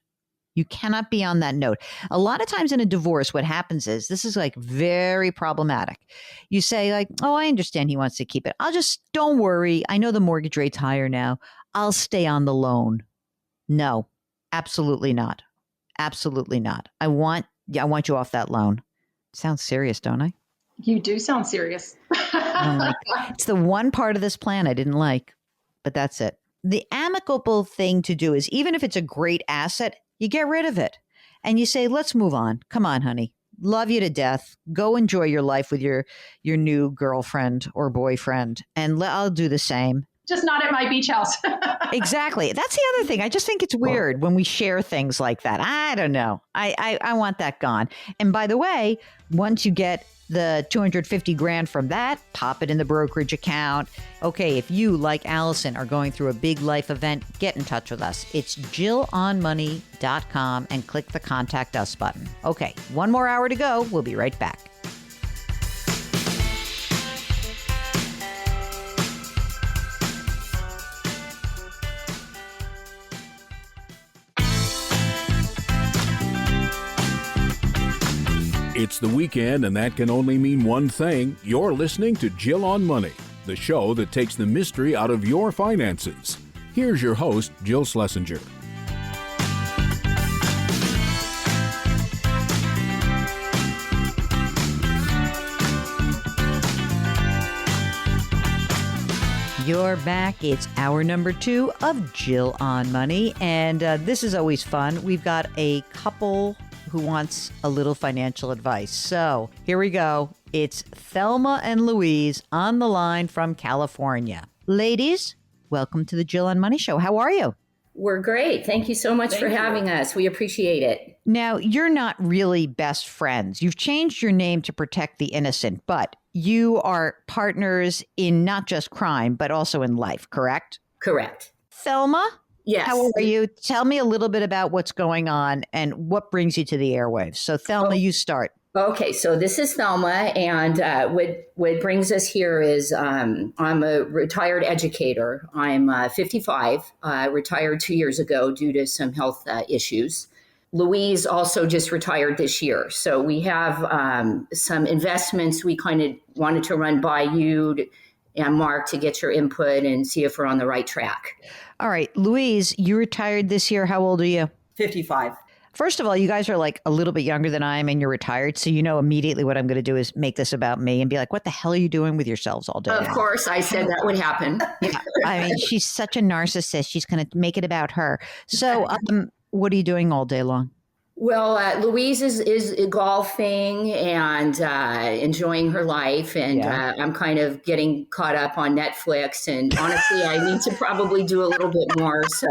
Speaker 2: You cannot be on that note. A lot of times in a divorce, what happens is this is like very problematic. You say like, oh, I understand he wants to keep it. Don't worry. I know the mortgage rate's higher now. I'll stay on the loan. No, absolutely not. Absolutely not. I want you off that loan. Sounds serious, don't I?
Speaker 4: You do sound serious.
Speaker 2: It's the one part of this plan I didn't like, but that's it. The amicable thing to do is even if it's a great asset, you get rid of it and you say, let's move on. Come on, honey. Love you to death. Go enjoy your life with your new girlfriend or boyfriend. And I'll do the same.
Speaker 4: Just not at my beach house.
Speaker 2: Exactly. That's the other thing. I just think it's weird when we share things like that. I don't know. I want that gone. And by the way, once you get the $250,000 from that, pop it in the brokerage account. Okay, if you, like Alison, are going through a big life event, get in touch with us. It's JillOnMoney.com and click the Contact Us button. Okay, one more hour to go. We'll be right back.
Speaker 1: It's the weekend, and that can only mean one thing. You're listening to Jill on Money, the show that takes the mystery out of your finances. Here's your host, Jill Schlesinger.
Speaker 2: You're back. It's hour number 2 of Jill on Money, and this is always fun. We've got a couple who wants a little financial advice. So here we go. It's Thelma and Louise on the line from California. Ladies, welcome to the Jill on Money Show. How are you?
Speaker 5: We're great. Thank you so much for having us. We appreciate it.
Speaker 2: Now, you're not really best friends. You've changed your name to protect the innocent, but you are partners in not just crime, but also in life, correct?
Speaker 5: Correct.
Speaker 2: Thelma?
Speaker 5: Yes.
Speaker 2: How are you? Tell me a little bit about what's going on and what brings you to the airwaves. So, Thelma, you start.
Speaker 5: Okay, so this is Thelma, and what brings us here is I'm a retired educator. I'm 55, retired 2 years ago due to some health issues. Louise also just retired this year. So we have some investments we kind of wanted to run by you and Mark to get your input and see if we're on the right track.
Speaker 2: All right, Louise, you retired this year. How old are you?
Speaker 6: 55.
Speaker 2: First of all, you guys are like a little bit younger than I am and you're retired. So you know immediately what I'm going to do is make this about me and be like, what the hell are you doing with yourselves all day?
Speaker 5: Of course, I said that would happen.
Speaker 2: Yeah, I mean, she's such a narcissist. She's going to make it about her. So what are you doing all day long?
Speaker 5: Well, Louise is golfing and enjoying her life, and I'm kind of getting caught up on Netflix. And honestly, I need to probably do a little bit more. So,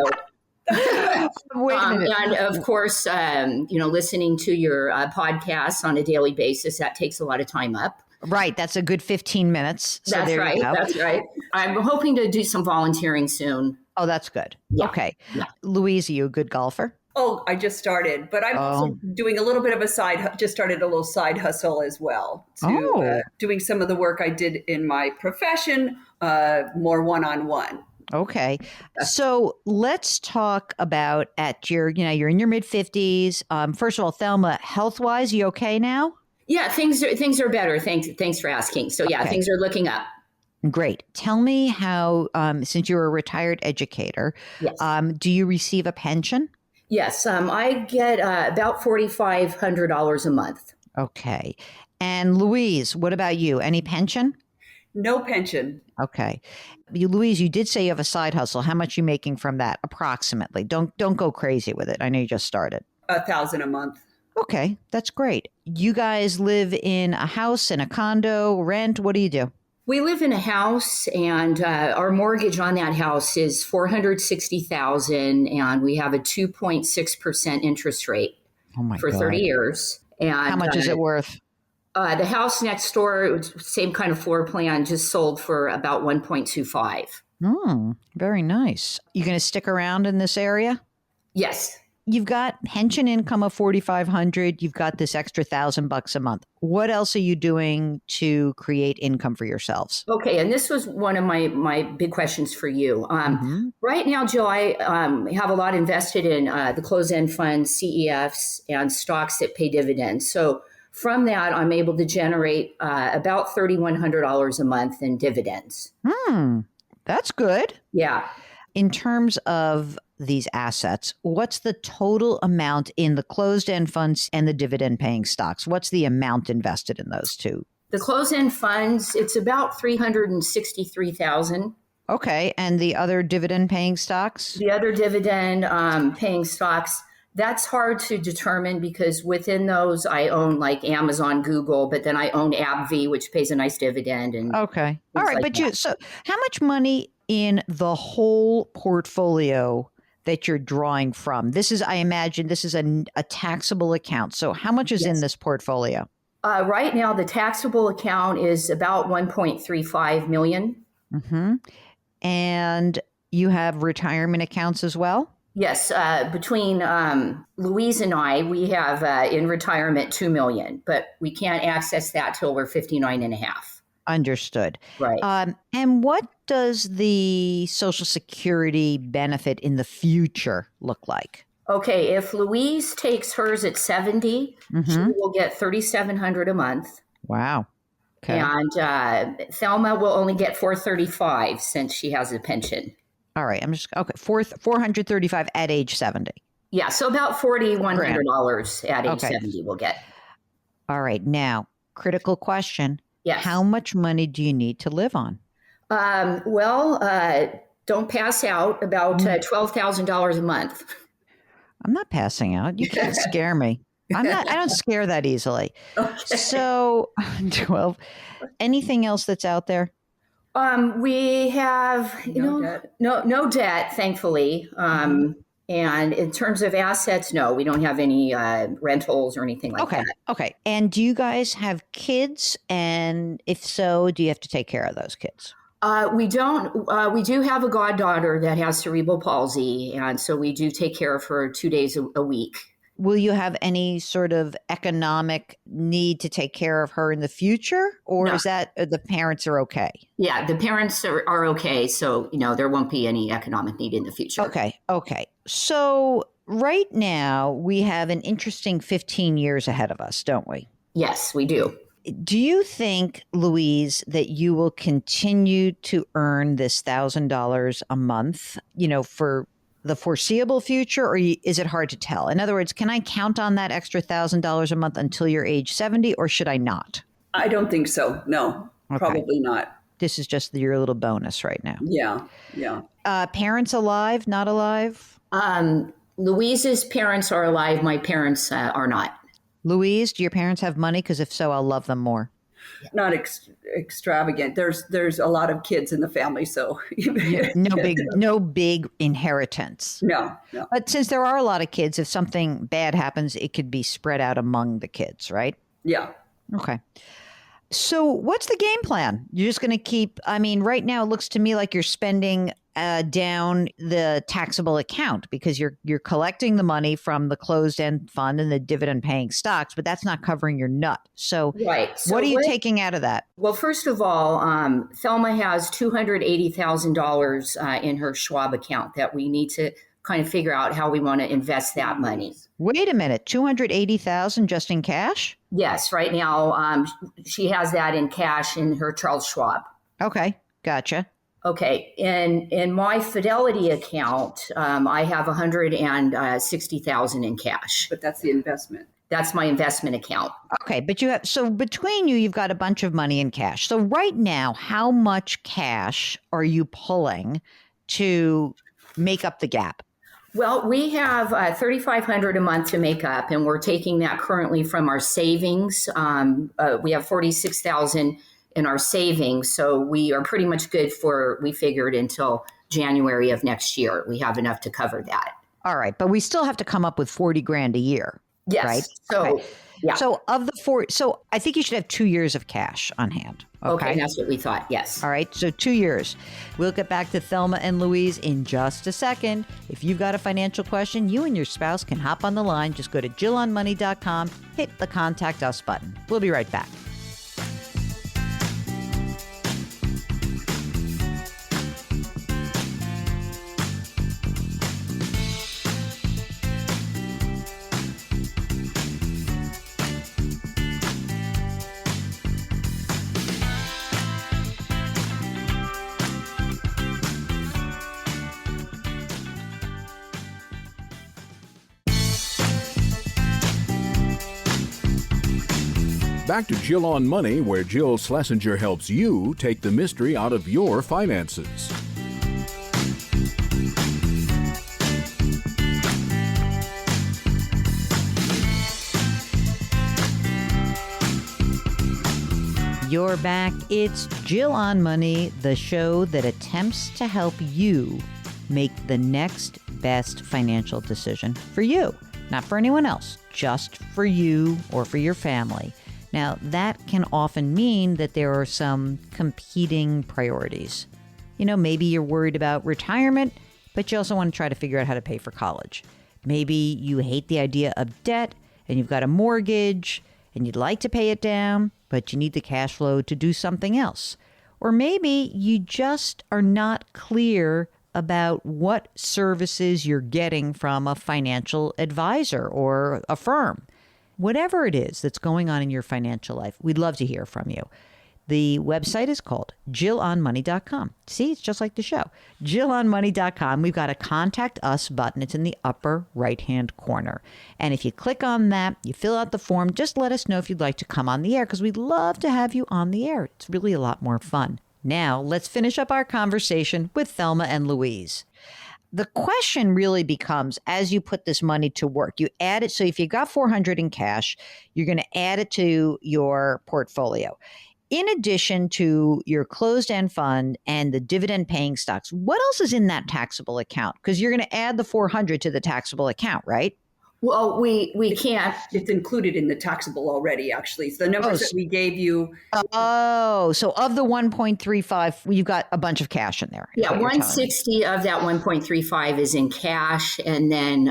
Speaker 2: Wait a minute.
Speaker 5: And of course, listening to your podcasts on a daily basis, that takes a lot of time up.
Speaker 2: Right, that's a good 15 minutes. So
Speaker 5: that's right. That's right. I'm hoping to do some volunteering soon.
Speaker 2: Oh, that's good.
Speaker 5: Yeah.
Speaker 2: Okay,
Speaker 5: Yeah.
Speaker 2: Louise, are you a good golfer?
Speaker 6: Oh, I just started, but I'm also doing a little bit of just started a little side hustle as well doing some of the work I did in my profession, more one-on-one.
Speaker 2: Okay. So let's talk about you're in your mid 50s. First of all, Thelma, health-wise, you okay now?
Speaker 5: Yeah, things are better. Thanks for asking. So yeah, things are looking up.
Speaker 2: Great. Tell me how, since you're a retired educator,
Speaker 5: yes.
Speaker 2: Do you receive a pension?
Speaker 5: Yes, I get about $4,500 a month.
Speaker 2: Okay. And Louise, what about you? Any pension?
Speaker 6: No pension.
Speaker 2: Okay. Louise, you did say you have a side hustle. How much are you making from that approximately? Don't go crazy with it. I know you just started.
Speaker 6: $1,000 a month.
Speaker 2: Okay, that's great. You guys live in a house, in a condo, rent? What do you do?
Speaker 5: We live in a house, and our mortgage on that house is $460,000, and we have a 2.6% interest rate for 30 years. And
Speaker 2: how much is it worth?
Speaker 5: The house next door, same kind of floor plan, just sold for about 1.25.
Speaker 2: Very nice. You going to stick around in this area?
Speaker 5: Yes.
Speaker 2: You've got pension income of $4,500. You've got this extra $1,000 a month. What else are you doing to create income for yourselves?
Speaker 5: Okay, and this was one of my big questions for you. Right now, Jill, I have a lot invested in the closed-end funds, CEFs, and stocks that pay dividends. So from that, I'm able to generate about $3,100 a month in dividends.
Speaker 2: That's good.
Speaker 5: Yeah.
Speaker 2: In terms of these assets, what's the total amount in the closed-end funds and the dividend-paying stocks? What's the amount invested in those two?
Speaker 5: The closed-end funds, it's about $363,000.
Speaker 2: Okay, and the other dividend-paying stocks?
Speaker 5: The other dividend-paying stocks, that's hard to determine because within those, I own like Amazon, Google, but then I own AbbVie, which pays a nice dividend. And
Speaker 2: okay, all right,
Speaker 5: like
Speaker 2: but so how much money in the whole portfolio that you're drawing from? This is, I imagine, this is a taxable account. So how much is in this portfolio?
Speaker 5: Right now, the taxable account is about $1.35 million.
Speaker 2: And you have retirement accounts as well?
Speaker 5: Yes. Between Louise and I, we have in retirement $2 million, but we can't access that till we're 59 and a half.
Speaker 2: Understood.
Speaker 5: Right.
Speaker 2: And what does the Social Security benefit in the future look like?
Speaker 5: Okay, if Louise takes hers at 70, she will get $3,700 a month.
Speaker 2: Wow. Okay.
Speaker 5: And Thelma will only get $435 since she has a pension.
Speaker 2: All right. I'm just okay. $435 at age 70.
Speaker 5: Yeah, so about $4,100 at age 70 we'll get.
Speaker 2: All right. Now, critical question.
Speaker 5: Yes.
Speaker 2: How much money do you need to live on?
Speaker 5: Don't pass out. About $12,000 a month.
Speaker 2: I'm not passing out. You can't scare me. I don't scare that easily.
Speaker 5: Okay.
Speaker 2: So 12. Anything else that's out there?
Speaker 5: We have no debt, thankfully. And in terms of assets, no, we don't have any rentals or anything like that.
Speaker 2: Okay. And do you guys have kids? And if so, do you have to take care of those kids?
Speaker 5: We don't. We do have a goddaughter that has cerebral palsy, and so we do take care of her 2 days a week.
Speaker 2: Will you have any sort of economic need to take care of her in the future? Or is that the parents are okay?
Speaker 5: Yeah, the parents are okay. So, there won't be any economic need in the future.
Speaker 2: Okay. So right now we have an interesting 15 years ahead of us, don't we?
Speaker 5: Yes, we do.
Speaker 2: Do you think, Louise, that you will continue to earn this $1,000 a month, for the foreseeable future, or is it hard to tell? In other words, can I count on that extra $1,000 a month until you're age 70, or should I not?
Speaker 6: I don't think so. No, probably not.
Speaker 2: This is just your little bonus right now.
Speaker 6: Yeah.
Speaker 2: Parents alive, not alive?
Speaker 5: Louise's parents are alive. My parents are not.
Speaker 2: Louise, do your parents have money? Because if so, I'll love them more.
Speaker 6: Not extravagant. There's a lot of kids in the family, so
Speaker 2: no big inheritance.
Speaker 6: No.
Speaker 2: But since there are a lot of kids, if something bad happens, it could be spread out among the kids, right?
Speaker 6: Yeah.
Speaker 2: Okay. So what's the game plan? You're just going to keep, right now it looks to me like you're spending down the taxable account because you're collecting the money from the closed-end fund and the dividend-paying stocks, but that's not covering your nut. So,
Speaker 5: right. So
Speaker 2: what are you taking out of that?
Speaker 5: Well, first of all, Thelma has $280,000 in her Schwab account that we need to kind of figure out how we want to invest that money.
Speaker 2: Wait a minute, $280,000 just in cash?
Speaker 5: Yes, right now she has that in cash in her Charles Schwab.
Speaker 2: Okay, gotcha.
Speaker 5: Okay, in my Fidelity account, I have $160,000 in cash.
Speaker 6: But that's the investment.
Speaker 5: That's my investment account.
Speaker 2: Okay, but so between you've got a bunch of money in cash. So right now, how much cash are you pulling to make up the gap?
Speaker 5: Well, we have $3,500 a month to make up, and we're taking that currently from our savings. We have $46,000 in our savings, so we are pretty much good we figured until January of next year. We have enough to cover that.
Speaker 2: All right, but we still have to come up with 40 grand a year.
Speaker 5: Yes.
Speaker 2: Right.
Speaker 5: So,
Speaker 2: okay.
Speaker 5: Yeah.
Speaker 2: So of the so I think you should have 2 years of cash on hand.
Speaker 5: Okay, that's what we thought. Yes.
Speaker 2: All right. So 2 years. We'll get back to Thelma and Louise in just a second. If you've got a financial question, you and your spouse can hop on the line. Just go to JillOnMoney.com, hit the Contact Us button. We'll be right back.
Speaker 1: Back to Jill on Money, where Jill Schlesinger helps you take the mystery out of your finances.
Speaker 2: You're back. It's Jill on Money, the show that attempts to help you make the next best financial decision for you, not for anyone else, just for you or for your family. Now, that can often mean that there are some competing priorities. You know, maybe you're worried about retirement, but you also want to try to figure out how to pay for college. Maybe you hate the idea of debt and you've got a mortgage and you'd like to pay it down, but you need the cash flow to do something else. Or maybe you just are not clear about what services you're getting from a financial advisor or a firm. Whatever it is that's going on in your financial life, we'd love to hear from you. The website is called JillOnMoney.com. See, it's just like the show. JillOnMoney.com. We've got a Contact Us button. It's in the upper right-hand corner. And if you click on that, you fill out the form, just let us know if you'd like to come on the air, because we'd love to have you on the air. It's really a lot more fun. Now, let's finish up our conversation with Thelma and Louise. The question really becomes, as you put this money to work, you add it. So if you got $400 in cash, you're going to add it to your portfolio. In addition to your closed-end fund and the dividend-paying stocks, what else is in that taxable account? Because you're going to add the $400 to the taxable account, right?
Speaker 5: Well, we can't.
Speaker 6: It's included in the taxable already, actually. So the numbers that we gave you.
Speaker 2: Oh, so of the 1.35, you've got a bunch of cash in there.
Speaker 5: Yeah, 160 of that 1.35 is in cash. And then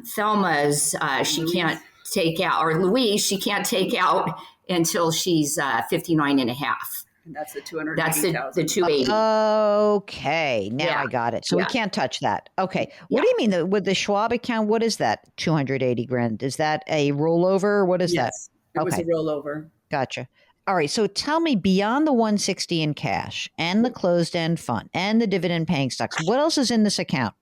Speaker 5: Thelma's, she can't take out, or Louise, she can't take out until she's 59 and a half.
Speaker 6: And that's the 280,000.
Speaker 5: That's the 280.
Speaker 2: Okay, now I got it. So we can't touch that. Okay. What do you mean with the Schwab account? What is that? 280 grand. Is that a rollover? What is that?
Speaker 6: It was a rollover.
Speaker 2: Gotcha. All right. So tell me, beyond the 160 in cash and the closed end fund and the dividend paying stocks, what else is in this account?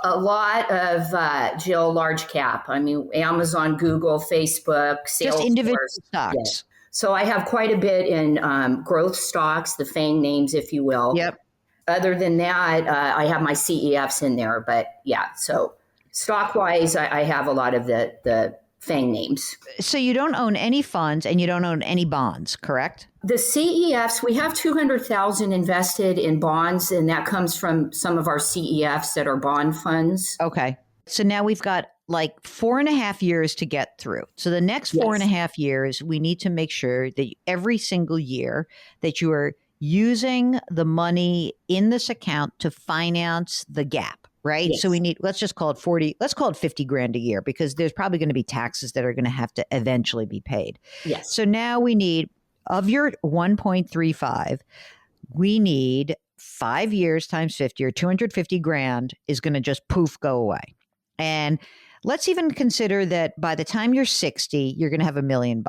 Speaker 5: A lot of, Jill, large cap. I mean, Amazon, Google, Facebook, Salesforce.
Speaker 2: Just individual stocks.
Speaker 5: Yeah. So I have quite a bit in growth stocks, the FANG names, if you will.
Speaker 2: Yep.
Speaker 5: Other than that, I have my CEFs in there. But yeah, so stock-wise, I have a lot of the FANG names.
Speaker 2: So you don't own any funds and you don't own any bonds, correct?
Speaker 5: The CEFs, we have $200,000 invested in bonds, and that comes from some of our CEFs that are bond funds.
Speaker 2: Okay. So now we've got like 4.5 years to get through. So the next 4.5 years, we need to make sure that every single year that you are using the money in this account to finance the gap, right?
Speaker 5: Yes.
Speaker 2: So we need, let's just call it 40, let's call it 50 grand a year, because there's probably going to be taxes that are going to have to eventually be paid.
Speaker 5: Yes.
Speaker 2: So now we need, of your 1.35, we need 5 years times 50, or 250 grand is going to just poof go away. And let's even consider that by the time you're 60, you're going to have $1 million.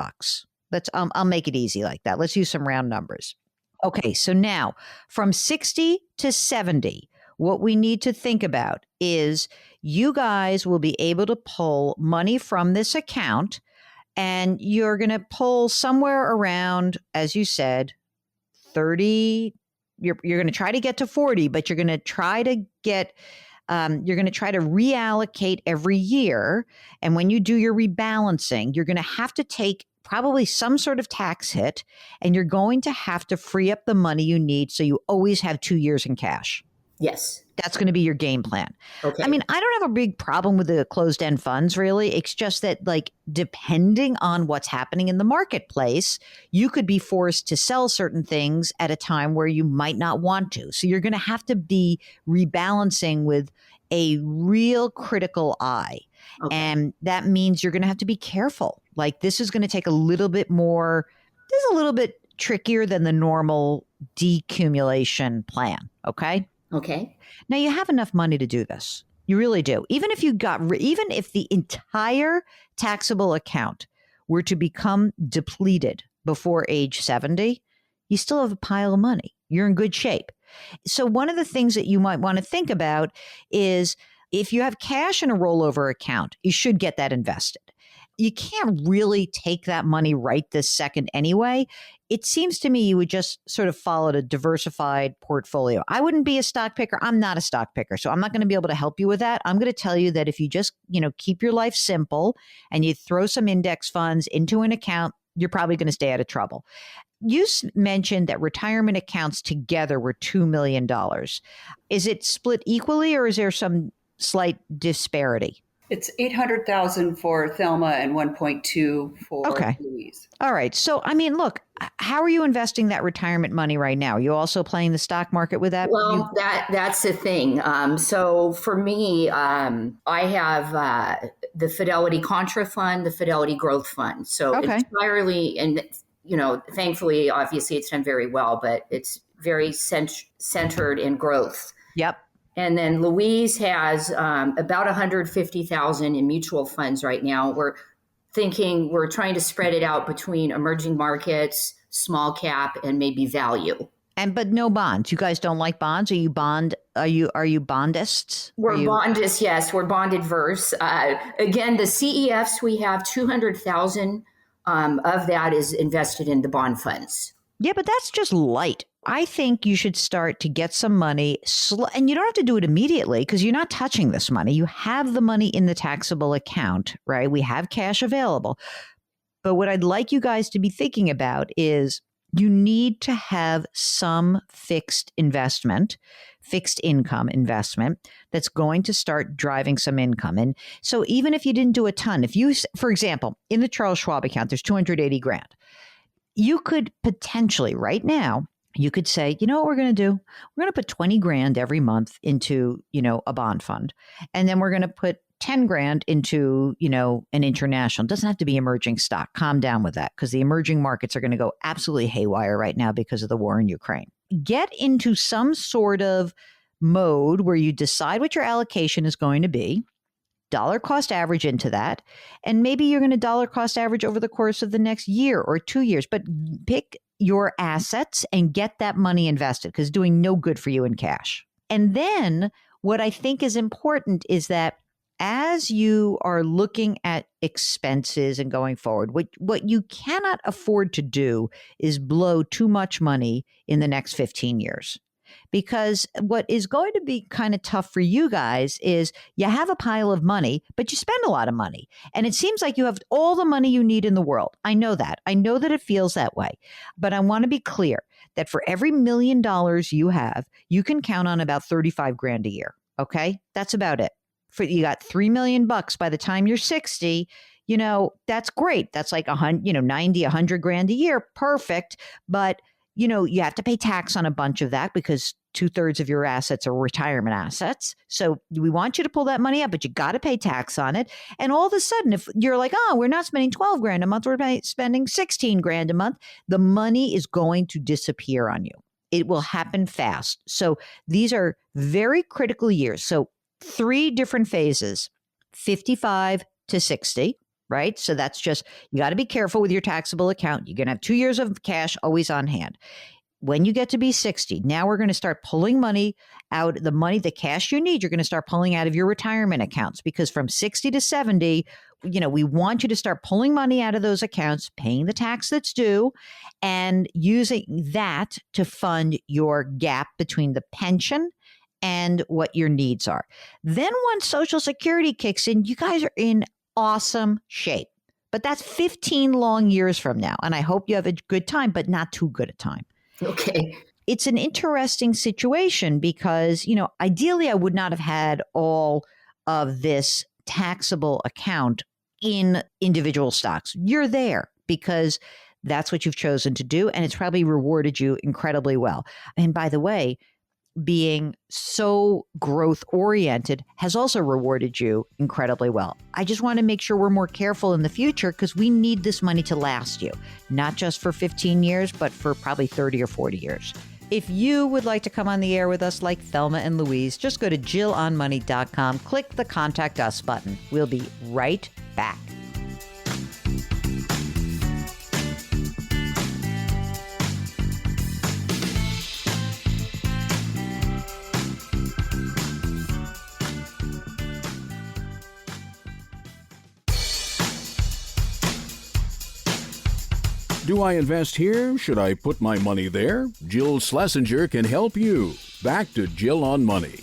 Speaker 2: I'll make it easy like that. Let's use some round numbers. Okay, so now from 60 to 70, what we need to think about is you guys will be able to pull money from this account, and you're going to pull somewhere around, as you said, 30. You're going to try to get to 40, but you're going to try to get you're going to try to reallocate every year. And when you do your rebalancing, you're going to have to take probably some sort of tax hit, and you're going to have to free up the money you need so you always have 2 years in cash.
Speaker 5: Yes.
Speaker 2: That's going to be your game plan.
Speaker 5: Okay.
Speaker 2: I mean, I don't have a big problem with the closed-end funds, really. It's just that, like, depending on what's happening in the marketplace, you could be forced to sell certain things at a time where you might not want to. So you're going to have to be rebalancing with a real critical eye.
Speaker 5: Okay.
Speaker 2: And that means you're going to have to be careful. Like, this is going to take a little bit more, this is a little bit trickier than the normal decumulation plan. Okay.
Speaker 5: Okay.
Speaker 2: Now, you have enough money to do this. You really do. Even if the entire taxable account were to become depleted before age 70, you still have a pile of money. You're in good shape. So one of the things that you might want to think about is, if you have cash in a rollover account, you should get that invested. You can't really take that money right this second anyway. It seems to me you would just sort of follow a diversified portfolio. I wouldn't be a stock picker. I'm not a stock picker, so I'm not going to be able to help you with that. I'm going to tell you that if you just, keep your life simple and you throw some index funds into an account, you're probably going to stay out of trouble. You mentioned that retirement accounts together were $2 million. Is it split equally, or is there some slight disparity?
Speaker 6: It's 800,000 for Thelma and 1.2 for Louise.
Speaker 2: All right. So, I mean, look, how are you investing that retirement money right now? Are you also playing the stock market with that?
Speaker 5: Well, that's the thing. So for me, I have the Fidelity Contra Fund, the Fidelity Growth Fund. So it's entirely, and thankfully, obviously, it's done very well, but it's very centered in growth.
Speaker 2: Yep.
Speaker 5: And then Louise has about 150,000 in mutual funds right now. We're trying to spread it out between emerging markets, small cap, and maybe value.
Speaker 2: But no bonds. You guys don't like bonds? Are you bondists?
Speaker 5: We're bondists, yes. We're bond adverse. Again, the CEFs, we have 200,000 of that is invested in the bond funds.
Speaker 2: Yeah, but that's just light. I think you should start to get some money, and you don't have to do it immediately because you're not touching this money. You have the money in the taxable account, right? We have cash available. But what I'd like you guys to be thinking about is you need to have some fixed income investment that's going to start driving some income. And so even if you didn't do a ton, for example, in the Charles Schwab account, there's 280 grand. You could potentially right now, you could say, you know what we're going to do? We're going to put 20 grand every month into, a bond fund. And then we're going to put 10 grand into, an international. It doesn't have to be emerging stock. Calm down with that, because the emerging markets are going to go absolutely haywire right now because of the war in Ukraine. Get into some sort of mode where you decide what your allocation is going to be, dollar cost average into that, and maybe you're going to dollar cost average over the course of the next year or 2 years, but pick your assets and get that money invested, because it's doing no good for you in cash. And then what I think is important is that as you are looking at expenses and going forward, what you cannot afford to do is blow too much money in the next 15 years. Because what is going to be kind of tough for you guys is you have a pile of money, but you spend a lot of money. And it seems like you have all the money you need in the world. I know that. I know that it feels that way. But I want to be clear that for every $1 million you have, you can count on about 35 grand a year. Okay? That's about it. You got $3 million by the time you're 60. That's great. That's like 90, 100 grand a year. Perfect. But you have to pay tax on a bunch of that because 2/3 of your assets are retirement assets. So we want you to pull that money out, but you got to pay tax on it. And all of a sudden, if you're like, oh, we're not spending 12 grand a month, we're spending 16 grand a month, the money is going to disappear on you. It will happen fast. So these are very critical years. So 3 different phases, 55 to 60. Right? So that's just, you got to be careful with your taxable account. You're going to have 2 years of cash always on hand. When you get to be 60, now we're going to start pulling money out, the cash you need, you're going to start pulling out of your retirement accounts, because from 60 to 70, we want you to start pulling money out of those accounts, paying the tax that's due, and using that to fund your gap between the pension and what your needs are. Then once Social Security kicks in, you guys are in awesome shape. But that's 15 long years from now. And I hope you have a good time, but not too good a time.
Speaker 5: Okay.
Speaker 2: It's an interesting situation because, ideally I would not have had all of this taxable account in individual stocks. You're there because that's what you've chosen to do. And it's probably rewarded you incredibly well. And by the way, being so growth oriented has also rewarded you incredibly well. I just want to make sure we're more careful in the future because we need this money to last you, not just for 15 years, but for probably 30 or 40 years. If you would like to come on the air with us like Thelma and Louise, just go to JillOnMoney.com, click the Contact Us button. We'll be right back.
Speaker 1: Do I invest here? Should I put my money there? Jill Schlesinger can help you. Back to Jill on Money.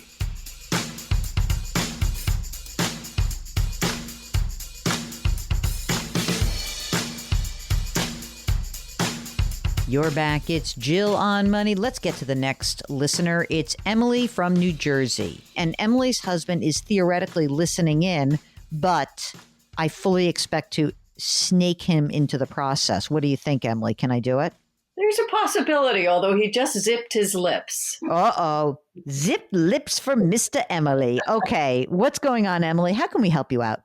Speaker 2: You're back. It's Jill on Money. Let's get to the next listener. It's Emily from New Jersey. And Emily's husband is theoretically listening in, but I fully expect to snake him into the process. What do you think, Emily? Can I do it?
Speaker 7: There's a possibility, although he just zipped his lips.
Speaker 2: Uh-oh. Zip lips for Mr. Emily. Okay. What's going on, Emily? How can we help you out?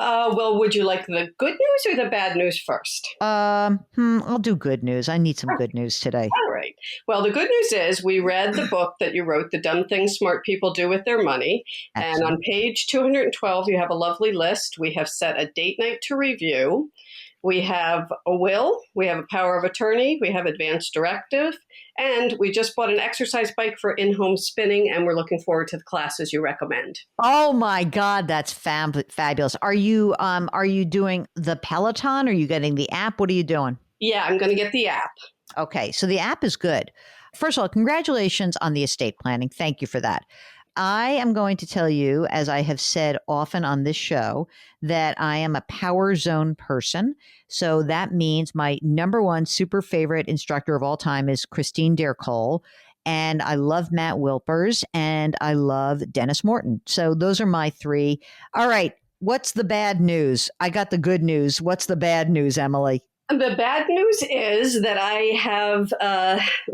Speaker 7: Well, would you like the good news or the bad news first?
Speaker 2: I'll do good news. I need some good news today.
Speaker 7: All right. Well, the good news is we read the book that you wrote, The Dumb Things Smart People Do With Their Money. Excellent. And on page 212, you have a lovely list. We have set a date night to review. We have a will, we have a power of attorney, we have advance directive, and we just bought an exercise bike for in-home spinning, and we're looking forward to the classes you recommend.
Speaker 2: Oh my God, that's fabulous. Are you doing the Peloton? Are you getting the app? What are you doing?
Speaker 7: Yeah, I'm going to get the app.
Speaker 2: Okay, so the app is good. First of all, congratulations on the estate planning. Thank you for that. I am going to tell you, as I have said often on this show, that I am a power zone person. So that means my number one super favorite instructor of all time is Christine Dare-Cole. And I love Matt Wilpers and I love Dennis Morton. So those are my 3. All right. What's the bad news? I got the good news. What's the bad news, Emily?
Speaker 7: The bad news is that I have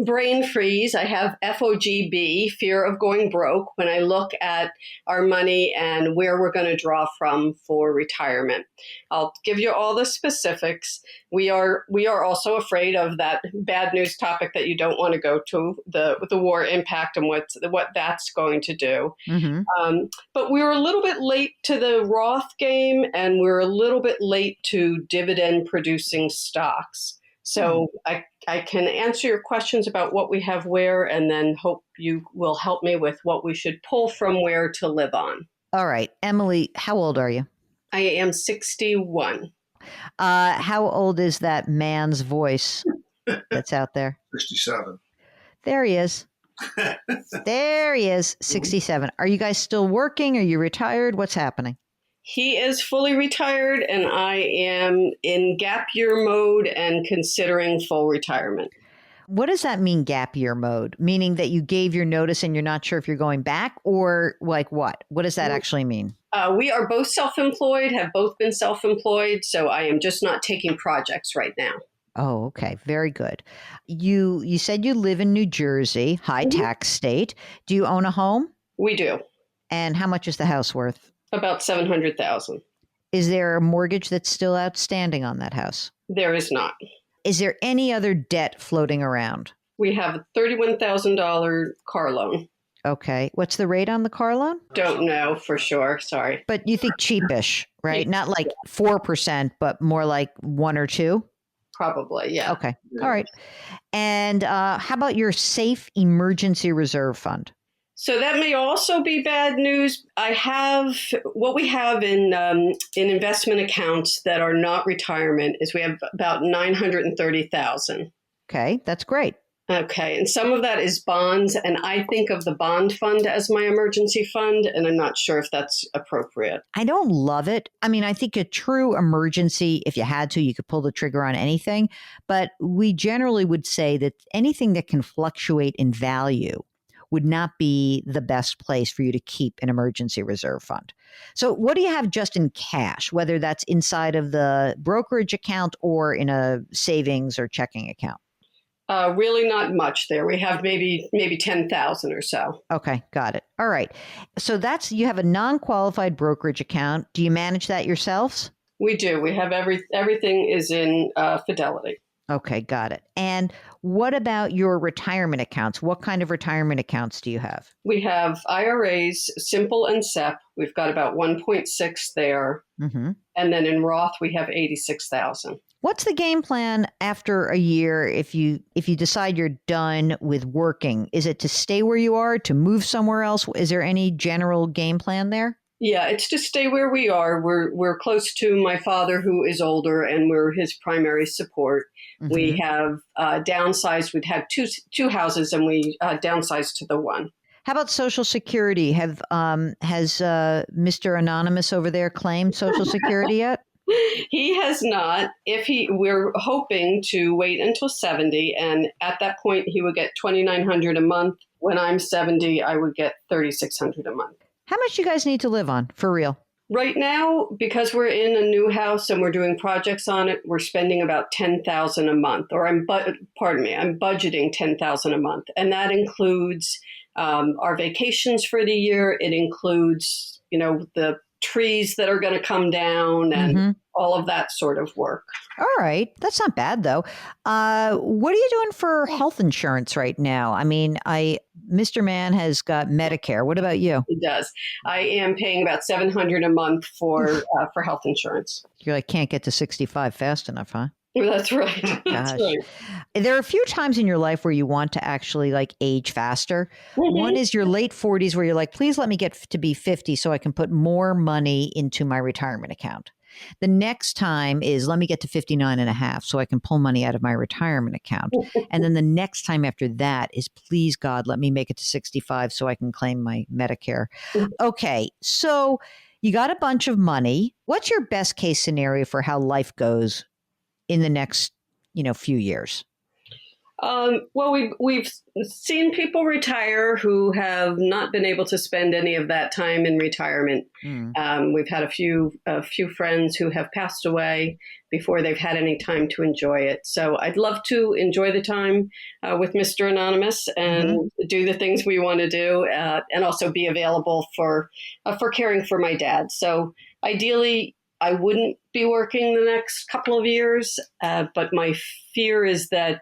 Speaker 7: brain freeze. I have FOGB, fear of going broke, when I look at our money and where we're going to draw from for retirement. I'll give you all the specifics. We are also afraid of that bad news topic that you don't want to go to, the war impact and what that's going to do. Mm-hmm. But we were a little bit late to the Roth game, and we're a little bit late to dividend producing stocks. So I can answer your questions about what we have where, and then hope you will help me with what we should pull from where to live on.
Speaker 2: All right. Emily, how old are you?
Speaker 7: I am 61.
Speaker 2: How old is that man's voice that's out there?
Speaker 8: 67.
Speaker 2: There he is. There he is, 67. Are you guys still working? Are you retired? What's happening?
Speaker 7: He is fully retired, and I am in gap year mode and considering full retirement.
Speaker 2: What does that mean, gap year mode? Meaning that you gave your notice and you're not sure if you're going back, or like what? What does that actually mean?
Speaker 7: We are both self-employed, have both been self-employed, so I am just not taking projects right now.
Speaker 2: Oh, okay. Very good. You said you live in New Jersey, high tax state. Do you own a home?
Speaker 7: We do.
Speaker 2: And how much is the house worth?
Speaker 7: About 700,000.
Speaker 2: Is there a mortgage that's still outstanding on that house?
Speaker 7: There is not.
Speaker 2: Is there any other debt floating around?
Speaker 7: We have a $31,000 car loan.
Speaker 2: Okay. What's the rate on the car loan?
Speaker 7: Don't know for sure. Sorry.
Speaker 2: But you think cheapish, right? Not like 4%, but more like 1 or 2?
Speaker 7: Probably, yeah.
Speaker 2: Okay. All right. And how about your safe emergency reserve fund?
Speaker 7: So that may also be bad news. I have what we have in investment accounts that are not retirement is we have about 930,000.
Speaker 2: Okay, that's great.
Speaker 7: Okay, and some of that is bonds, and I think of the bond fund as my emergency fund, and I'm not sure if that's appropriate.
Speaker 2: I don't love it. I mean, I think a true emergency, if you had to, you could pull the trigger on anything. But we generally would say that anything that can fluctuate in value would not be the best place for you to keep an emergency reserve fund. So what do you have just in cash, whether that's inside of the brokerage account or in a savings or checking account?
Speaker 7: Really not much there. We have maybe 10,000 or so.
Speaker 2: Okay, got it. All right. So you have a non-qualified brokerage account. Do you manage that yourselves?
Speaker 7: We do. We have everything is in Fidelity.
Speaker 2: Okay, got it. And what about your retirement accounts? What kind of retirement accounts do you have?
Speaker 7: We have IRAs, Simple and SEP. We've got about 1.6 there. Mm-hmm. And then in Roth, we have 86,000.
Speaker 2: What's the game plan after a year if you decide you're done with working? Is it to stay where you are, to move somewhere else? Is there any general game plan there?
Speaker 7: Yeah, it's to stay where we are. We're close to my father, who is older, and we're his primary support. Mm-hmm. We have downsized. We'd had two houses, and we downsized to the one.
Speaker 2: How about Social Security? Has Mr. Anonymous over there claimed Social Security yet?
Speaker 7: He has not. We're hoping to wait until 70, and at that point, he would get $2,900 a month. When I'm 70, I would get $3,600 a month.
Speaker 2: How much do you guys need to live on, for real?
Speaker 7: Right now, because we're in a new house and we're doing projects on it, we're spending about $10,000 a month. Or I'm budgeting $10,000 a month, and that includes our vacations for the year. It includes, the trees that are going to come down and all of that sort of work.
Speaker 2: All right. That's not bad, though. What are you doing for health insurance right now? I mean, Mr. Mann has got Medicare. What about you?
Speaker 7: He does. I am paying about $700 a month for health insurance.
Speaker 2: You're like, can't get to 65 fast enough, huh?
Speaker 7: That's right. That's right.
Speaker 2: There are a few times in your life where you want to actually age faster. Mm-hmm. One is your late 40s where you're like, please let me get to be 50 so I can put more money into my retirement account. The next time is let me get to 59 and a half so I can pull money out of my retirement account. And then the next time after that is please God, let me make it to 65 so I can claim my Medicare. Okay. So you got a bunch of money. What's your best case scenario for how life goes in the next, few years?
Speaker 7: Well, we've seen people retire who have not been able to spend any of that time in retirement. We've had a few friends who have passed away before they've had any time to enjoy it. So I'd love to enjoy the time with Mr. Anonymous and do the things we want to do, and also be available for caring for my dad. So ideally, I wouldn't be working the next couple of years, but my fear is that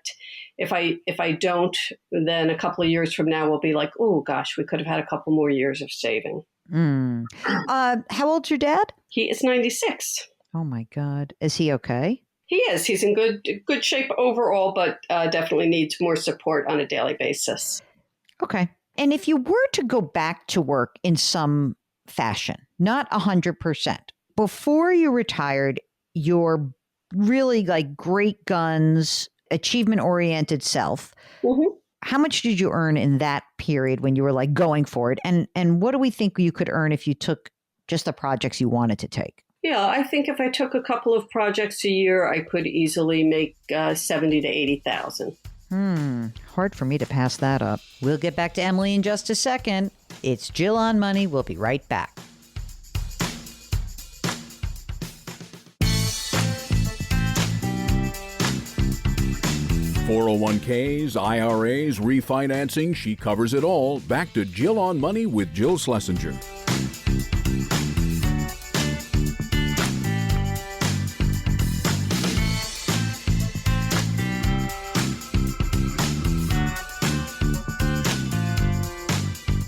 Speaker 7: if I don't, then a couple of years from now we'll be like, oh gosh, we could have had a couple more years of saving.
Speaker 2: How old's your dad?
Speaker 7: He is 96.
Speaker 2: Oh my God, is he okay?
Speaker 7: He is. He's in good shape overall, but definitely needs more support on a daily basis.
Speaker 2: Okay, and if you were to go back to work in some fashion, not 100%. Before you retired, your really great guns, achievement-oriented self, how much did you earn in that period when you were going for it? And what do we think you could earn if you took just the projects you wanted to take?
Speaker 7: Yeah, I think if I took a couple of projects a year, I could easily make 70 to 80,000.
Speaker 2: Hard for me to pass that up. We'll get back to Emily in just a second. It's Jill on Money. We'll be right back.
Speaker 1: 401ks, IRAs, refinancing, she covers it all. Back to Jill on Money with Jill Schlesinger.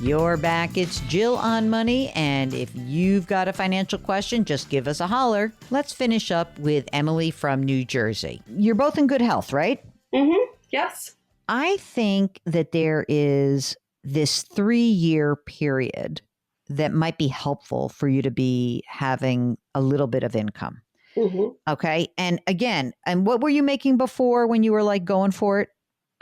Speaker 2: You're back. It's Jill on Money. And if you've got a financial question, just give us a holler. Let's finish up with Emily from New Jersey. You're both in good health, right?
Speaker 7: Mm-hmm. Yes.
Speaker 2: I think that there is this 3-year period that might be helpful for you to be having a little bit of income.
Speaker 7: Mm-hmm.
Speaker 2: Okay. And again, and what were you making before when you were like going for it?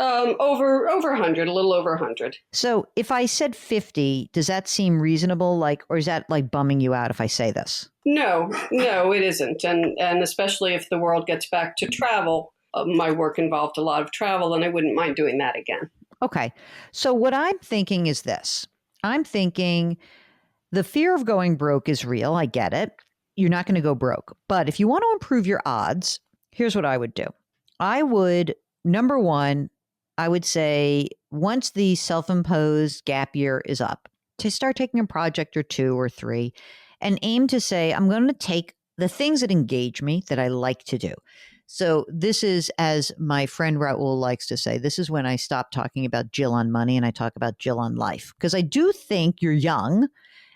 Speaker 7: Over 100, a little over 100.
Speaker 2: So if I said 50, does that seem reasonable? Like, or is that like bumming you out if I say this?
Speaker 7: No, it isn't. And especially if the world gets back to travel, my work involved a lot of travel, and I wouldn't mind doing that again.
Speaker 2: Okay. So what I'm thinking is this. I'm thinking the fear of going broke is real. I get it. You're not going to go broke. But if you want to improve your odds, here's what I would do. I would, number one, I would say once the self-imposed gap year is up, to start taking a project or 2 or 3 and aim to say, I'm going to take the things that engage me that I like to do. So this is, as my friend Raul likes to say, this is when I stop talking about Jill on money and I talk about Jill on life. Because I do think you're young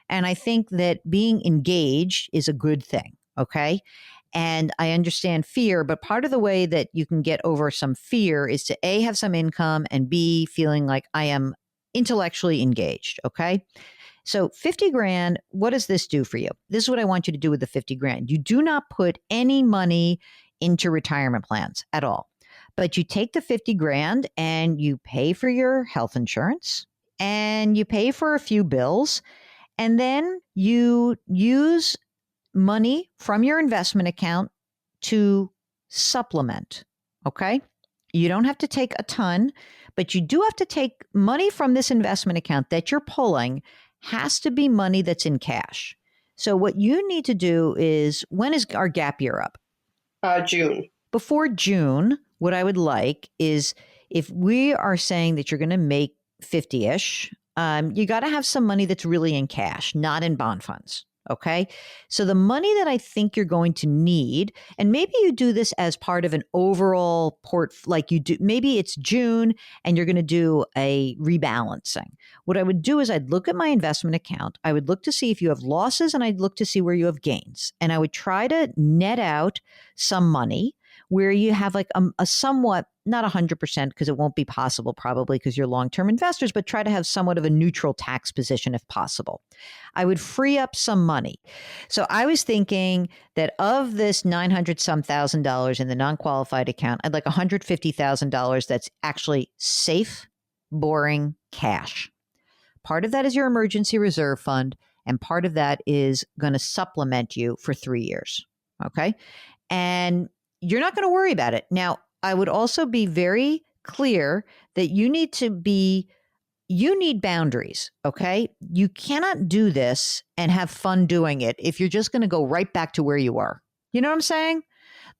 Speaker 2: and I think that being engaged is a good thing. Okay. And I understand fear, but part of the way that you can get over some fear is to A, have some income, and B, feeling like I am intellectually engaged. Okay. So 50 grand, what does this do for you? This is what I want you to do with the 50 grand. You do not put any money into retirement plans at all, but you take the 50 grand and you pay for your health insurance and you pay for a few bills, and then you use money from your investment account to supplement. Okay. You don't have to take a ton, but you do have to take money from this investment account that you're pulling, has to be money that's in cash. So what you need to do is, when is our gap year up?
Speaker 7: June.
Speaker 2: Before June, what I would like is, if we are saying that you're going to make 50-ish, you got to have some money that's really in cash, not in bond funds. Okay. So the money that I think you're going to need, and maybe you do this as part of an overall like you do, maybe it's June and you're going to do a rebalancing. What I would do is I'd look at my investment account. I would look to see if you have losses and I'd look to see where you have gains. And I would try to net out some money where you have like a somewhat, not 100% because it won't be possible probably because you're long-term investors, but try to have somewhat of a neutral tax position if possible. I would free up some money. So I was thinking that of this $900-some thousand in the non-qualified account, I'd like $150,000 that's actually safe, boring cash. Part of that is your emergency reserve fund, and part of that is going to supplement you for 3 years. Okay. And you're not going to worry about it. Now, I would also be very clear that you need boundaries, okay? You cannot do this and have fun doing it if you're just going to go right back to where you were. You know what I'm saying?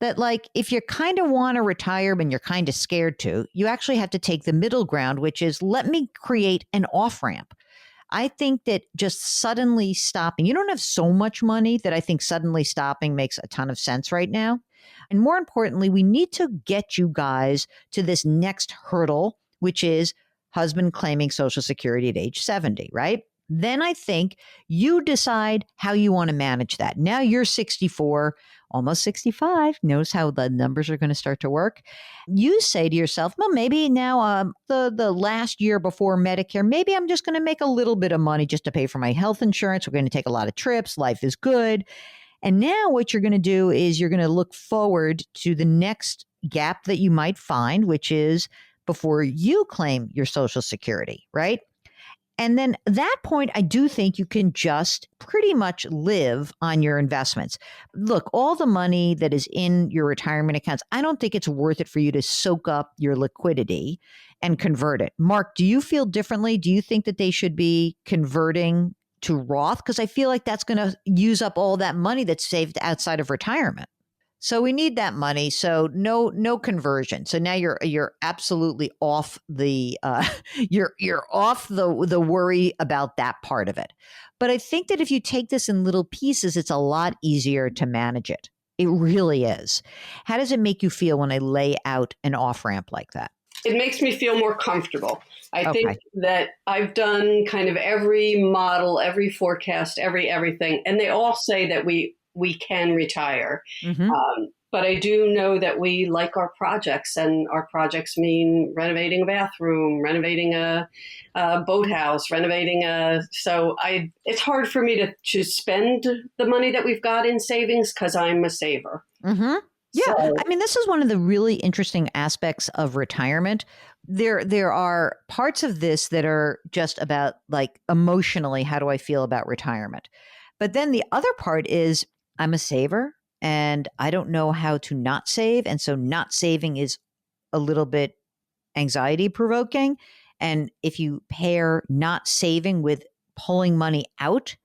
Speaker 2: That like, if you kind of want to retire and you're kind of scared to, you actually have to take the middle ground, which is, let me create an off-ramp. I think that just suddenly stopping, you don't have so much money that I think suddenly stopping makes a ton of sense right now. And more importantly, we need to get you guys to this next hurdle, which is husband claiming Social Security at age 70, right? Then I think you decide how you want to manage that. Now you're 64, almost 65, knows how the numbers are going to start to work. You say to yourself, well, maybe now the last year before Medicare, maybe I'm just going to make a little bit of money just to pay for my health insurance. We're going to take a lot of trips. Life is good. And now what you're going to do is you're going to look forward to the next gap that you might find, which is before you claim your Social Security, right? And then at that point, I do think you can just pretty much live on your investments. Look, all the money that is in your retirement accounts, I don't think it's worth it for you to soak up your liquidity and convert it. Mark, do you feel differently? Do you think that they should be converting to Roth? Because I feel like that's going to use up all that money that's saved outside of retirement. So we need that money. So no conversion. So now you're absolutely off the you're off the worry about that part of it. But I think that if you take this in little pieces, it's a lot easier to manage it. It really is. How does it make you feel when I lay out an off ramp like that?
Speaker 7: It makes me feel more comfortable. I
Speaker 2: Okay.
Speaker 7: think that I've done kind of every model, every forecast, everything, and they all say that we can retire.
Speaker 2: Mm-hmm.
Speaker 7: But I do know that we like our projects, and our projects mean renovating a bathroom, renovating a boathouse, it's hard for me to spend the money that we've got in savings because I'm a saver.
Speaker 2: Mm-hmm. Yeah.
Speaker 7: So,
Speaker 2: I mean, this is one of the really interesting aspects of retirement. There are parts of this that are just about like emotionally, how do I feel about retirement? But then the other part is I'm a saver and I don't know how to not save. And so not saving is a little bit anxiety provoking. And if you pair not saving with pulling money out,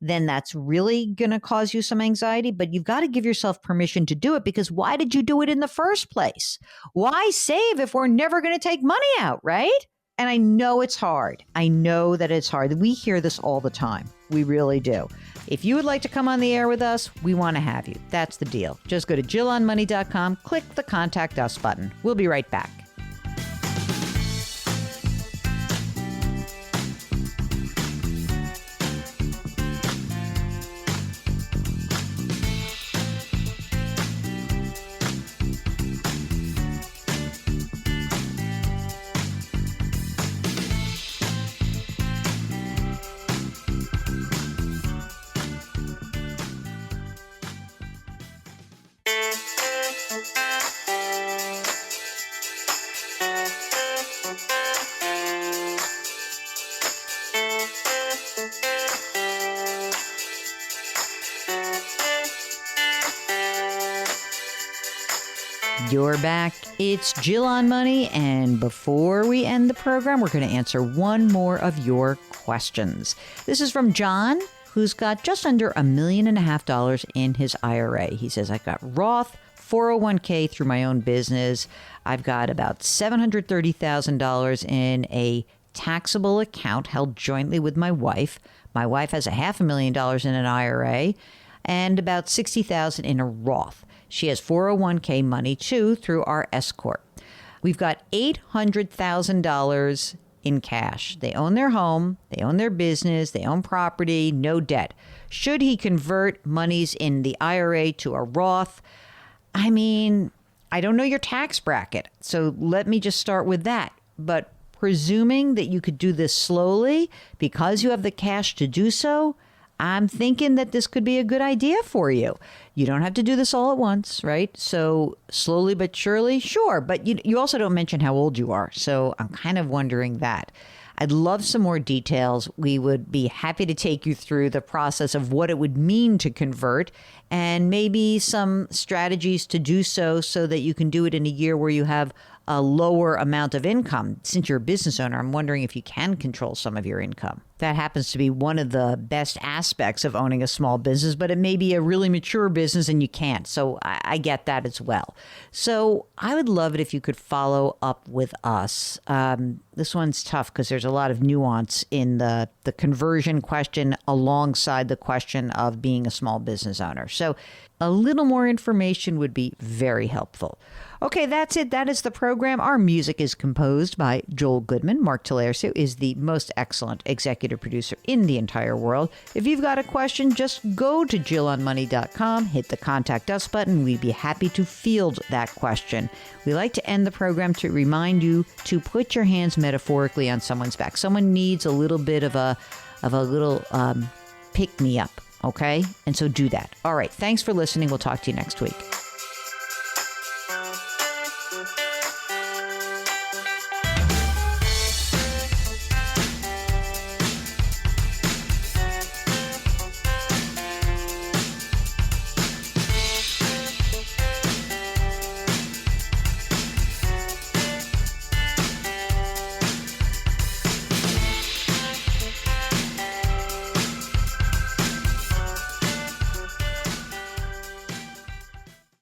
Speaker 2: then that's really going to cause you some anxiety. But you've got to give yourself permission to do it, because why did you do it in the first place? Why save if we're never going to take money out, right? And I know it's hard. I know that it's hard. We hear this all the time. We really do. If you would like to come on the air with us, we want to have you. That's the deal. Just go to JillOnMoney.com, click the Contact Us button. We'll be right back. You're back. It's Jill on Money. And before we end the program, we're going to answer one more of your questions. This is from John, who's got just under $1.5 million in his IRA. He says, I got Roth, 401k through my own business. I've got about $730,000 in a taxable account held jointly with my wife. My wife has $500,000 in an IRA and about $60,000 in a Roth. She has 401k money, too, through our S Corp. We've got $800,000 in cash. They own their home, they own their business, they own property, no debt. Should he convert monies in the IRA to a Roth? I mean, I don't know your tax bracket, so let me just start with that. But presuming that you could do this slowly because you have the cash to do so, I'm thinking that this could be a good idea for you. You don't have to do this all at once, right? So slowly but surely, sure. But you also don't mention how old you are. So I'm kind of wondering that. I'd love some more details. We would be happy to take you through the process of what it would mean to convert and maybe some strategies to do so that you can do it in a year where you have a lower amount of income. Since you're a business owner, I'm wondering if you can control some of your income. That happens to be one of the best aspects of owning a small business, but it may be a really mature business and you can't. So I get that as well. So I would love it if you could follow up with us. This one's tough because there's a lot of nuance in the conversion question alongside the question of being a small business owner. So a little more information would be very helpful. Okay, that's it. That is the program. Our music is composed by Joel Goodman. Mark Talercio is the most excellent executive producer in the entire world. If you've got a question, just go to JillOnMoney.com, hit the Contact Us button. We'd be happy to field that question. We like to end the program to remind you to put your hands metaphorically on someone's back. Someone needs a little bit of a little pick-me-up, okay? And so do that. All right, thanks for listening. We'll talk to you next week.